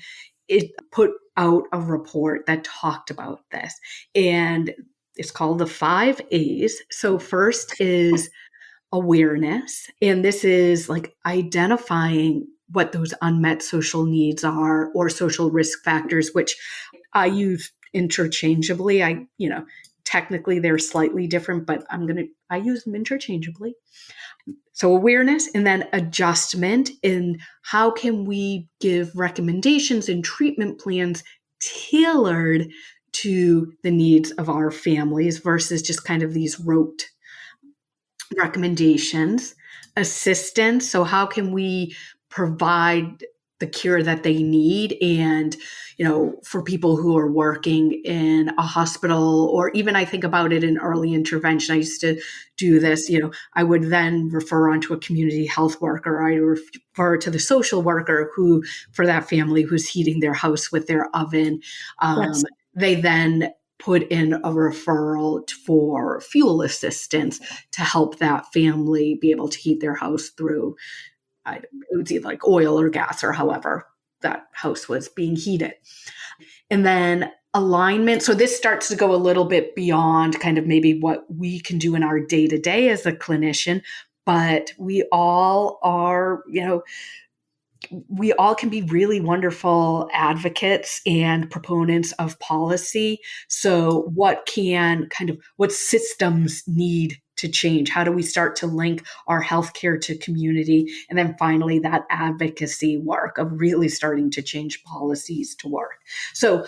it put out a report that talked about this. And it's called the 5 A's. So first is awareness. And this is like identifying what those unmet social needs are or social risk factors, which I use interchangeably. Technically they're slightly different, but I use them interchangeably. So awareness, and then adjustment in how can we give recommendations and treatment plans tailored to the needs of our families versus just kind of these rote recommendations. Assistance, so how can we provide the care that they need, and for people who are working in a hospital, or even I think about it in early intervention. I used to do this. I would then refer on to a community health worker. I refer to the social worker who, for that family who's heating their house with their oven. Yes. They then put in a referral for fuel assistance to help that family be able to heat their house through it was either like oil or gas or however that house was being heated. And then alignment. So this starts to go a little bit beyond kind of maybe what we can do in our day-to-day as a clinician, but we all are, we all can be really wonderful advocates and proponents of policy. So what systems need to change? How do we start to link our healthcare to community? And then finally, that advocacy work of really starting to change policies to work. So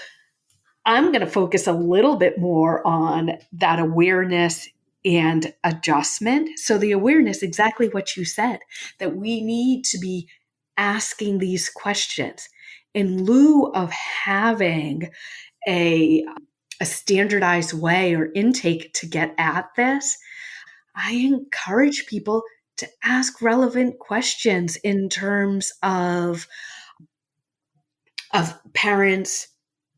I'm going to focus a little bit more on that awareness and adjustment. So the awareness, exactly what you said, that we need to be asking these questions in lieu of having a standardized way or intake to get at this. I encourage people to ask relevant questions in terms of parents'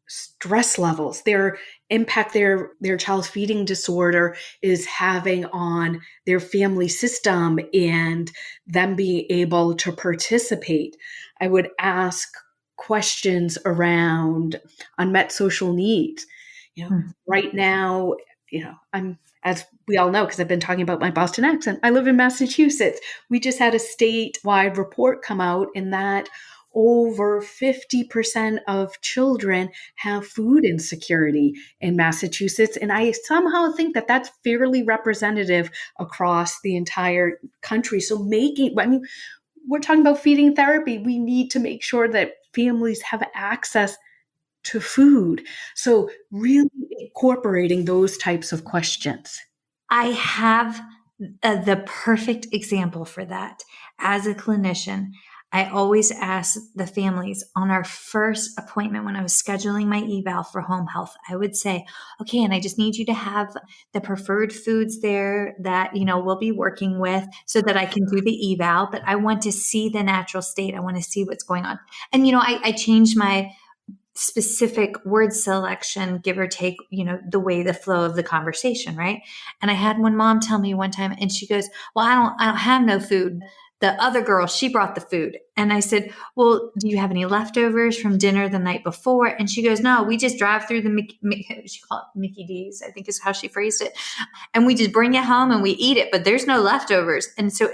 stress levels, their impact their child's feeding disorder is having on their family system, and them being able to participate. I would ask questions around unmet social needs. Right now, I'm, as we all know, because I've been talking about my Boston accent, I live in Massachusetts. We just had a statewide report come out in that over 50% of children have food insecurity in Massachusetts. And I somehow think that that's fairly representative across the entire country. So we're talking about feeding therapy. We need to make sure that families have access to food. So really incorporating those types of questions. I have the perfect example for that. As a clinician, I always ask the families on our first appointment when I was scheduling my eval for home health, I would say, okay, and I just need you to have the preferred foods there that, we'll be working with so that I can do the eval, but I want to see the natural state. I want to see what's going on. And, I changed my specific word selection, give or take, the way the flow of the conversation, right? And I had one mom tell me one time, and she goes, well, I don't have no food. The other girl, she brought the food. And I said, well, do you have any leftovers from dinner the night before? And she goes, no, we just drive through she called it Mickey D's, I think is how she phrased it. And we just bring it home and we eat it, but there's no leftovers. And so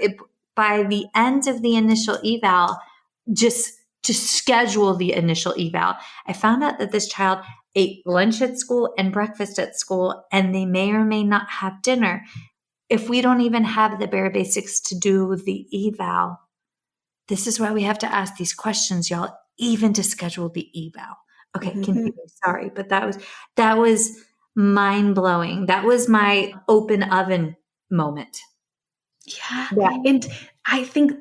by the end of the initial eval, just to schedule the initial eval, I found out that this child ate lunch at school and breakfast at school, and they may or may not have dinner. If we don't even have the bare basics to do the eval, this is why we have to ask these questions, y'all, even to schedule the eval. Okay, continue. Sorry, but that was mind blowing. That was my open oven moment. Yeah. And I think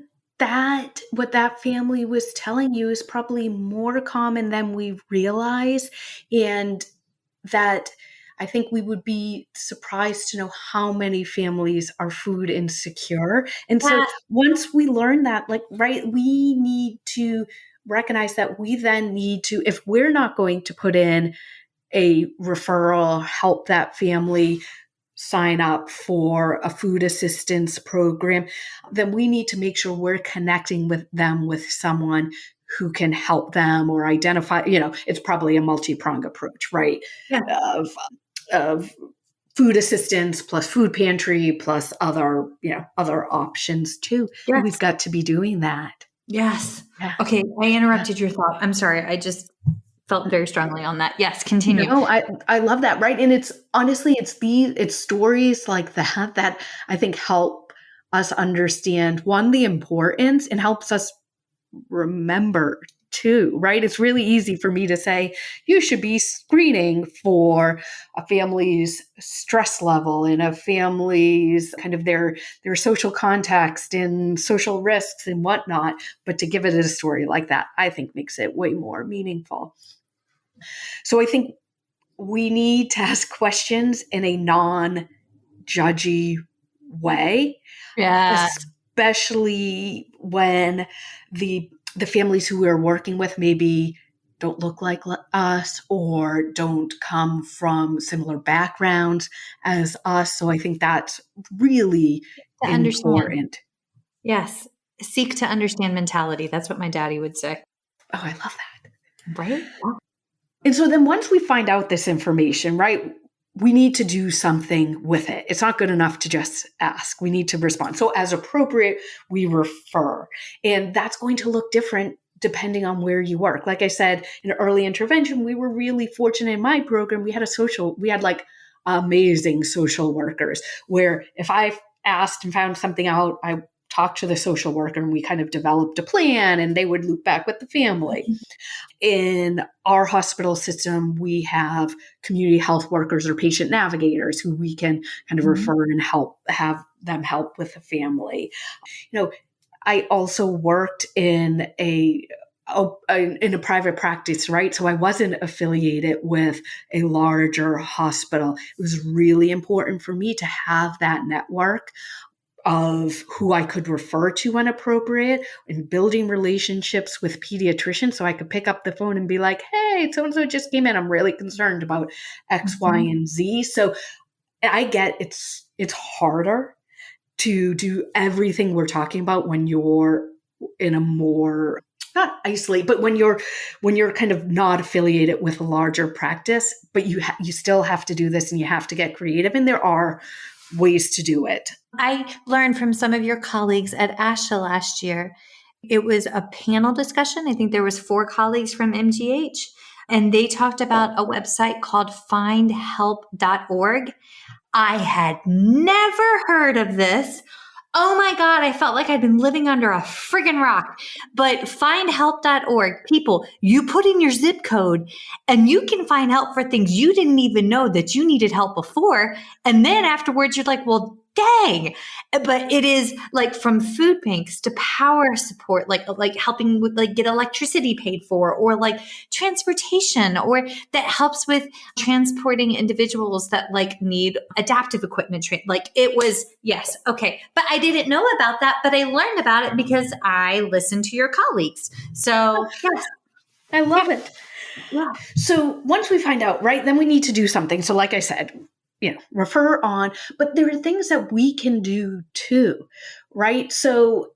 that what that family was telling you is probably more common than we realize. And that I think we would be surprised to know how many families are food insecure. And so Yeah. once we learn that, like, right, we need to recognize that we then need to, if we're not going to put in a referral, help that family sign up for a food assistance program, then we need to make sure we're connecting with them with someone who can help them or identify, it's probably a multi-pronged approach, right? Yeah. Of food assistance plus food pantry plus other options too. Yes. We've got to be doing that. Yes. Yeah. Okay. I interrupted your thought. I'm sorry. I just felt very strongly on that. Yes. Continue. No, I love that. Right. And it's honestly, it's stories like that I think help us understand, one, the importance, and helps us remember too, right? It's really easy for me to say, you should be screening for a family's stress level and a family's kind of their social context and social risks and whatnot. But to give it a story like that, I think makes it way more meaningful. So I think we need to ask questions in a non-judgy way. Yeah. Especially when the families who we're working with maybe don't look like us or don't come from similar backgrounds as us. So I think that's really important. Yes. Seek to understand mentality. That's what my daddy would say. Oh, I love that. Right? And so then once we find out this information, right, we need to do something with it. It's not good enough to just ask. We need to respond. So as appropriate, we refer. And that's going to look different depending on where you work. Like I said, in early intervention, we were really fortunate in my program. We had like amazing social workers where if I asked and found something out, I talked to the social worker and we kind of developed a plan and they would loop back with the family. In our hospital system, we have community health workers or patient navigators who we can kind of refer and have them help with the family. I also worked in a private practice, right? So I wasn't affiliated with a larger hospital. It was really important for me to have that network of who I could refer to when appropriate and building relationships with pediatricians so I could pick up the phone and be like, hey, so-and-so just came in. I'm really concerned about X, Y, and Z. So I get it's harder to do everything we're talking about when you're in a more, not isolate, but when you're kind of not affiliated with a larger practice, but you still have to do this and you have to get creative. And there are ways to do it. I learned from some of your colleagues at ASHA last year. It was a panel discussion. I think there was 4 colleagues from MGH, and they talked about a website called findhelp.org. I had never heard of this. Oh my God, I felt like I'd been living under a friggin' rock. But findhelp.org, people, you put in your zip code and you can find help for things you didn't even know that you needed help before. And then afterwards, you're like, well, dang. But it is like from food banks to power support, like helping with get electricity paid for, or like transportation, or that helps with transporting individuals that need adaptive equipment. It was, yes. Okay. But I didn't know about that, but I learned about it because I listened to your colleagues. So yes. I love it. Yeah. So once we find out, right, then we need to do something. So like I said, refer on, but there are things that we can do too, right? So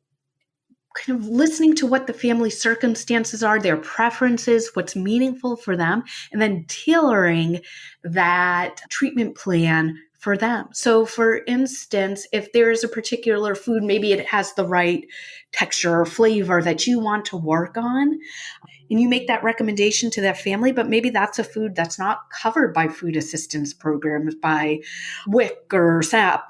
kind of listening to what the family circumstances are, their preferences, what's meaningful for them, and then tailoring that treatment plan for them. So for instance, if there is a particular food, maybe it has the right texture or flavor that you want to work on, and you make that recommendation to that family, but maybe that's a food that's not covered by food assistance programs, by WIC or SAP.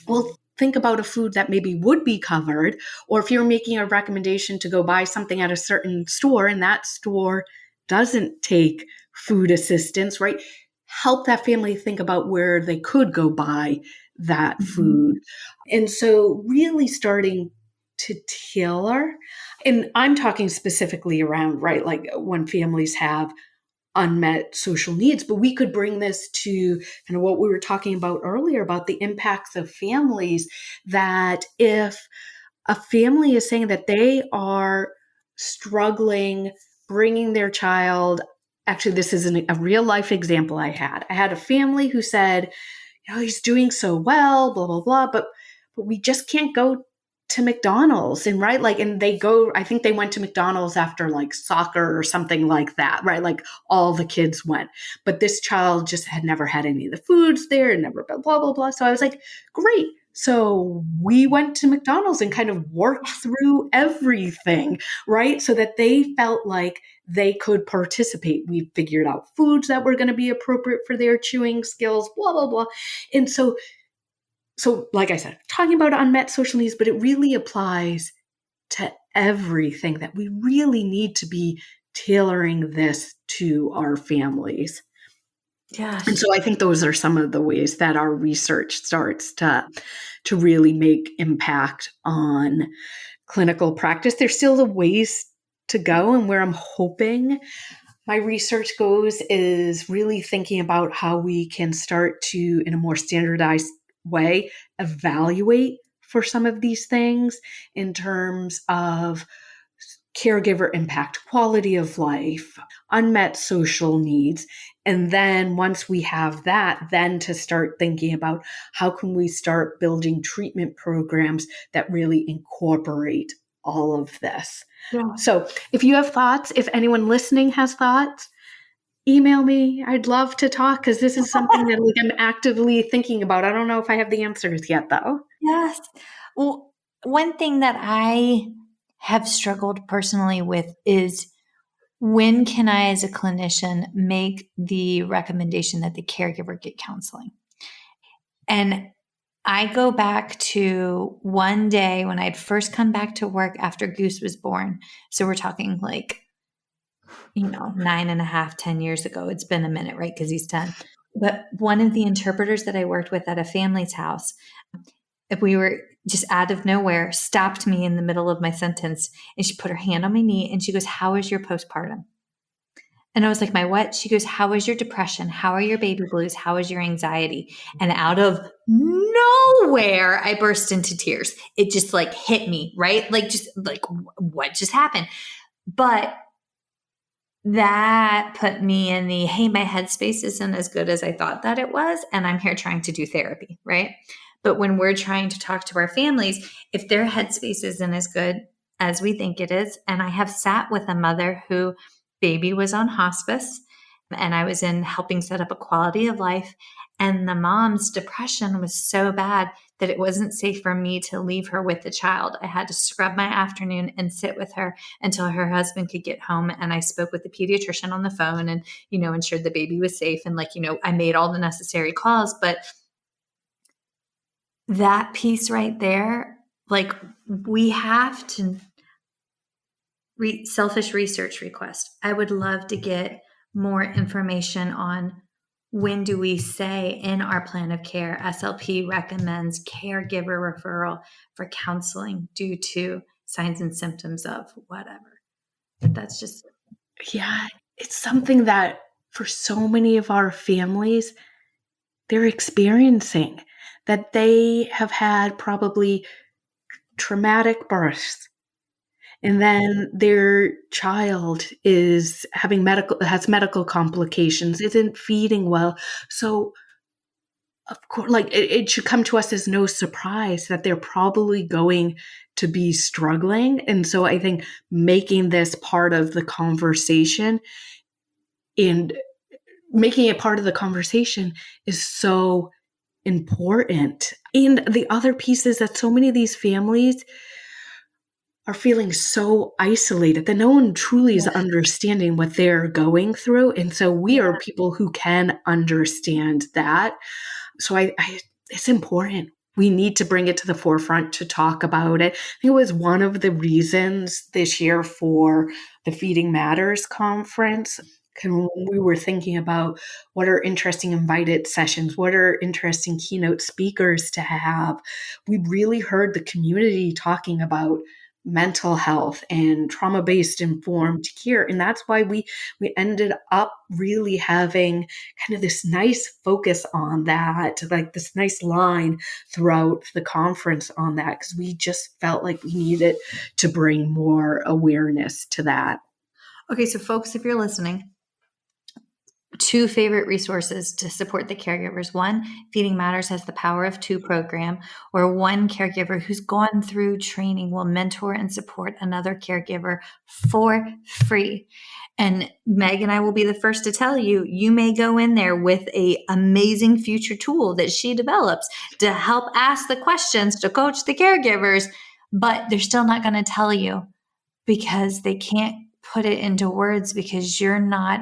Well, think about a food that maybe would be covered, or if you're making a recommendation to go buy something at a certain store and that store doesn't take food assistance, right? Help that family think about where they could go buy that food. And so really starting to tailor, and I'm talking specifically around, right, like when families have unmet social needs, but we could bring this to kind of what we were talking about earlier about the impacts of families, that if a family is saying that they are struggling bringing their child, actually, this is a real life example I had a family who said, he's doing so well, blah, blah, blah, but we just can't go to McDonald's. And right, like, and they go, I think they went to McDonald's after like soccer or something like that, right? Like all the kids went, but this child just had never had any of the foods there and never blah, blah, blah. So I was like, great. So we went to McDonald's and kind of worked through everything, right? So that they felt like they could participate. We figured out foods that were going to be appropriate for their chewing skills, blah, blah, blah. And so like I said, talking about unmet social needs, but it really applies to everything, that we really need to be tailoring this to our families. Yes. And so I think those are some of the ways that our research starts to really make impact on clinical practice. There's still a ways to go, and where I'm hoping my research goes is really thinking about how we can start to, in a more standardized way, evaluate for some of these things in terms of caregiver impact, quality of life, unmet social needs. And then once we have that, then to start thinking about how can we start building treatment programs that really incorporate all of this. Yeah. So if you have thoughts, if anyone listening has thoughts, email me. I'd love to talk, because this is something that I'm actively thinking about. I don't know if I have the answers yet, though. Yes. Well, one thing that I have struggled personally with is, when can I, as a clinician, make the recommendation that the caregiver get counseling? And I go back to one day when I'd first come back to work after Goose was born. So we're talking like, 9.5, 10 years ago. It's been a minute, right? Because he's 10. But one of the interpreters that I worked with at a family's house, if we were just out of nowhere, stopped me in the middle of my sentence, and she put her hand on my knee and she goes, "How is your postpartum?" And I was like, "My what?" She goes, "How is your depression? How are your baby blues? How is your anxiety?" And out of nowhere, I burst into tears. It just like hit me, right? Like, just like, what just happened? But that put me in the, hey, my headspace isn't as good as I thought that it was, and I'm here trying to do therapy, right? But when we're trying to talk to our families, if their headspace isn't as good as we think it is, and I have sat with a mother who baby was on hospice, and I was in helping set up a quality of life, and the mom's depression was so bad that it wasn't safe for me to leave her with the child. I had to scrub my afternoon and sit with her until her husband could get home. And I spoke with the pediatrician on the phone and, ensured the baby was safe. And I made all the necessary calls. But that piece right there, we have to selfish research request. I would love to get more information on, when do we say in our plan of care, SLP recommends caregiver referral for counseling due to signs and symptoms of whatever. But that's just... Yeah, it's something that for so many of our families, they're experiencing, that they have had probably traumatic births. And then their child is has medical complications, isn't feeding well. So of course, it should come to us as no surprise that they're probably going to be struggling. And so I think making this part of the conversation and making it part of the conversation is so important. And the other piece is that so many of these families are feeling so isolated that no one truly is understanding what they're going through. And so we are people who can understand that. So it's important. We need to bring it to the forefront to talk about it. I think it was one of the reasons this year for the Feeding Matters conference, when we were thinking about what are interesting invited sessions, what are interesting keynote speakers to have, we really heard the community talking about mental health and trauma-based informed care. And that's why we ended up really having kind of this nice focus on that, like this nice line throughout the conference on that, because we just felt like we needed to bring more awareness to that. Okay, so folks, if you're listening, 2 favorite resources to support the caregivers. 1, Feeding Matters has the Power of 2 program, where one caregiver who's gone through training will mentor and support another caregiver for free. And Meg and I will be the first to tell you, you may go in there with an amazing future tool that she develops to help ask the questions to coach the caregivers, but they're still not going to tell you because they can't put it into words because you're not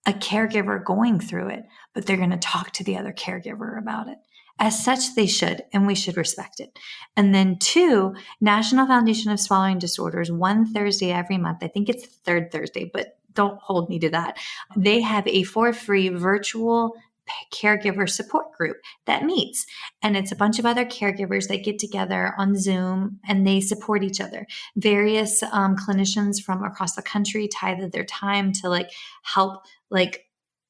a caregiver going through it, but they're going to talk to the other caregiver about it. As such, they should, and we should respect it. And then 2, National Foundation of Swallowing Disorders, one Thursday every month. I think it's the third Thursday, but don't hold me to that. They have a for free virtual caregiver support group that meets, and it's a bunch of other caregivers that get together on Zoom and they support each other. Various clinicians from across the country tithe their time to help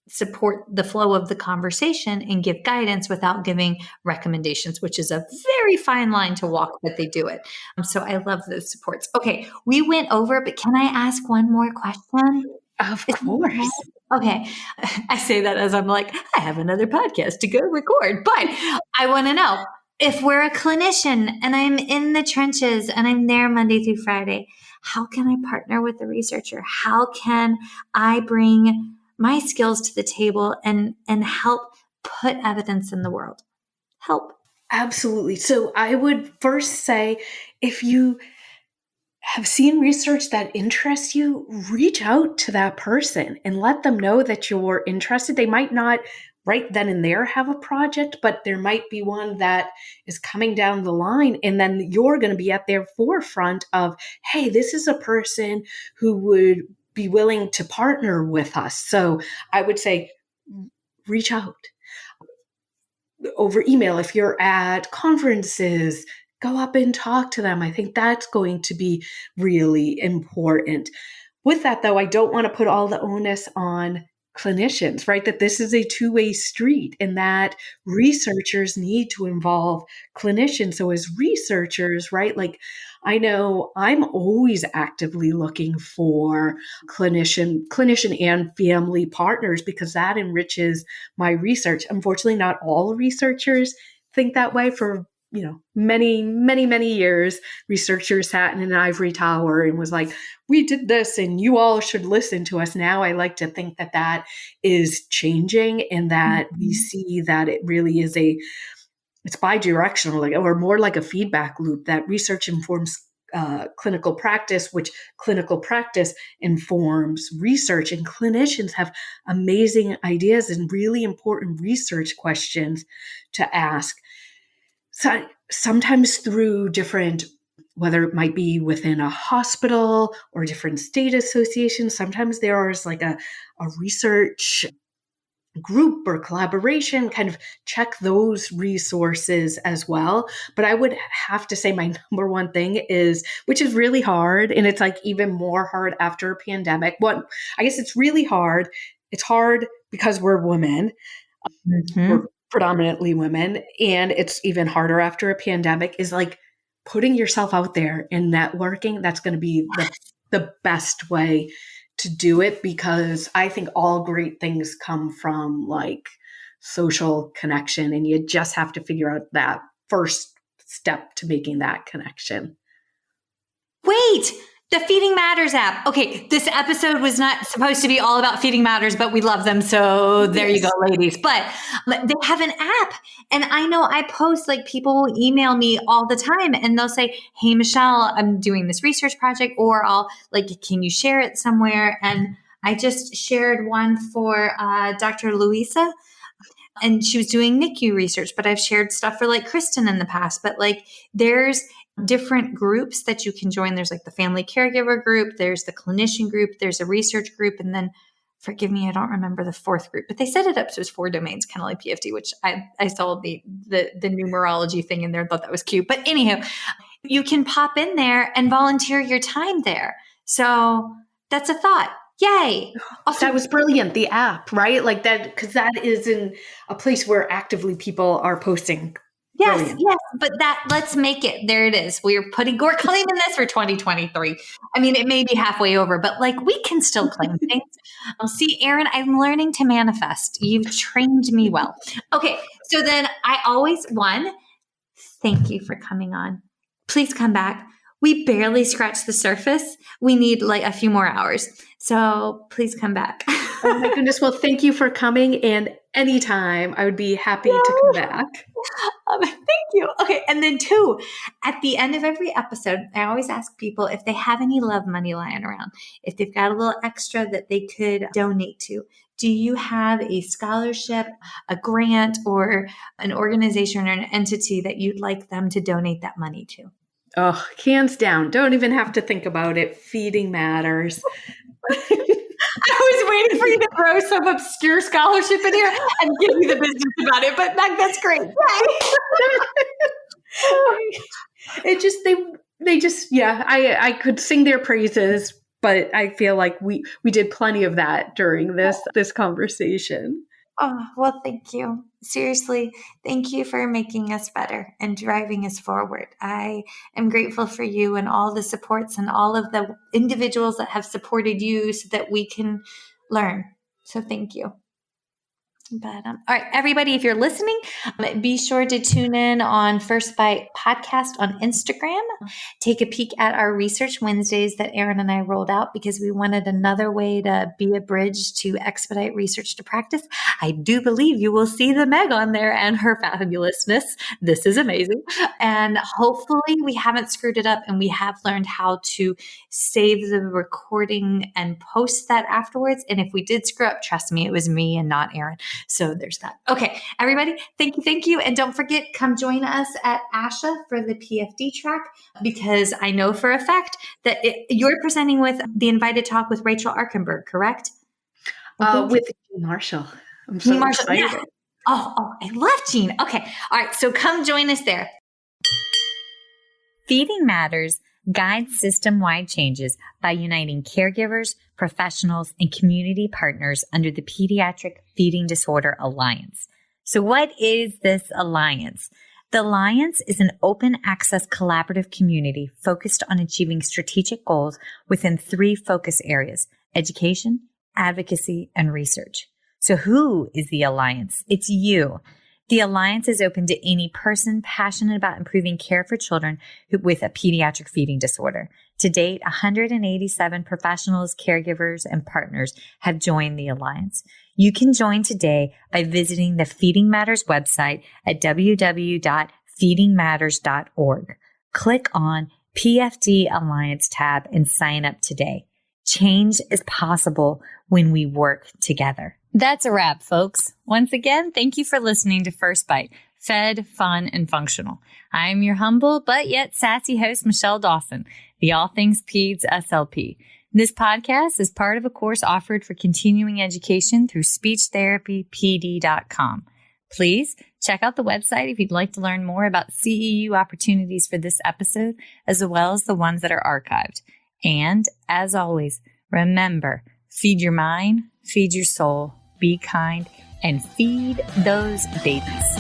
support the flow of the conversation and give guidance without giving recommendations, which is a very fine line to walk, but they do it. So I love those supports. Okay, we went over, but can I ask one more question? Of course. Okay. I say that as I'm like, I have another podcast to go record, but I want to know, if we're a clinician and I'm in the trenches and I'm there Monday through Friday, how can I partner with a researcher? How can I bring my skills to the table and help put evidence in the world? Help. Absolutely. So I would first say, if you have seen research that interests you, reach out to that person and let them know that you're interested. They might not right then and there have a project, but there might be one that is coming down the line. And then you're going to be at their forefront of, hey, this is a person who would be willing to partner with us. So I would say, reach out over email. If you're at conferences, go up and talk to them. I think that's going to be really important. With that, though, I don't want to put all the onus on clinicians, right? That this is a two-way street and that researchers need to involve clinicians. So as researchers, right, I know I'm always actively looking for clinician and family partners because that enriches my research. Unfortunately, not all researchers think that way. For many years, researchers sat in an ivory tower and was like, we did this and you all should listen to us. Now I like to think that that is changing and that we see that it really is it's bi-directional, or more like a feedback loop, that research informs clinical practice, which clinical practice informs research. And clinicians have amazing ideas and really important research questions to ask. So sometimes through different, whether it might be within a hospital or different state associations, sometimes there is a research group or collaboration. Kind of check those resources as well. But I would have to say my number one thing is, which is really hard, and it's even more hard after a pandemic. I guess it's really hard. It's hard because we're women. We're predominantly women, and it's even harder after a pandemic, is putting yourself out there and networking. That's going to be the best way to do it, because I think all great things come from social connection, and you just have to figure out that first step to making that connection. Wait, the Feeding Matters app. Okay, this episode was not supposed to be all about Feeding Matters, but we love them. So there you go, ladies. But they have an app. And I know I post, people will email me all the time and they'll say, hey, Michelle, I'm doing this research project, or I'll can you share it somewhere? And I just shared one for Dr. Louisa. And she was doing NICU research, but I've shared stuff for Kristen in the past. But there's different groups that you can join. There's the family caregiver group, there's the clinician group, there's a research group. And then forgive me, I don't remember the fourth group, but they set it up so it was 4 domains, kind of like PFD, which I saw the numerology thing in there, thought that was cute. But anyhow, you can pop in there and volunteer your time there. So that's a thought. Yay. Also, that was brilliant. The app, right? Like that, because that is in a place where actively people are posting. Yes, Brilliant. yes. But let's make it. There it is. We're claiming this for 2023. I mean, it may be halfway over, but like we can still claim things. See, Erin, I'm learning to manifest. You've trained me well. Okay. So then I always, thank you for coming on. Please come back. We barely scratched the surface. We need like a few more hours. So please come back. Oh my goodness. Well, thank you for coming. And anytime I would be happy to come back. Thank you. Okay. And then 2, at the end of every episode, I always ask people if they have any love money lying around, if they've got a little extra that they could donate to. Do you have a scholarship, a grant, or an organization or an entity that you'd like them to donate that money to? Oh, hands down. Don't even have to think about it. Feeding Matters. I was waiting for you to throw some obscure scholarship in here and give me the business about it, but Meg, that's great. It just, they just, I could sing their praises, but I feel like we did plenty of that during this conversation. Oh, well, thank you. Seriously, thank you for making us better and driving us forward. I am grateful for you and all the supports and all of the individuals that have supported you so that we can learn. So thank you. But all right, everybody, if you're listening, be sure to tune in on First Bite Podcast on Instagram. Take a peek at our Research Wednesdays that Erin and I rolled out because we wanted another way to be a bridge to expedite research to practice. I do believe you will see the Meg on there and her fabulousness. This is amazing. And hopefully we haven't screwed it up and we have learned how to save the recording and post that afterwards. And if we did screw up, trust me, it was me and not Erin. So there's that. Okay, everybody, thank you. And don't forget, come join us at ASHA for the PFD track, because I know for a fact that you're presenting with the invited talk with Rachel Arkenberg, correct? With Jean Marshall. I'm so excited. Yeah. Oh, I love Jean. Okay. All right. So come join us there. Feeding Matters guides system-wide changes by uniting caregivers, professionals, and community partners under the Pediatric Feeding Disorder Alliance. So what is this alliance? The Alliance is an open access collaborative community focused on achieving strategic goals within 3 focus areas: education, advocacy, and research. So who is the Alliance? It's you. The Alliance is open to any person passionate about improving care for children with a pediatric feeding disorder. To date, 187 professionals, caregivers, and partners have joined the Alliance. You can join today by visiting the Feeding Matters website at www.feedingmatters.org. Click on PFD Alliance tab and sign up today. Change is possible when we work together. That's a wrap, folks. Once again, thank you for listening to First Bite, fed, fun, and functional. I'm your humble but yet sassy host, Michelle Dawson, the All Things Peds SLP. This podcast is part of a course offered for continuing education through speechtherapypd.com. Please check out the website if you'd like to learn more about CEU opportunities for this episode, as well as the ones that are archived. And as always, remember, feed your mind, feed your soul, be kind, and feed those babies.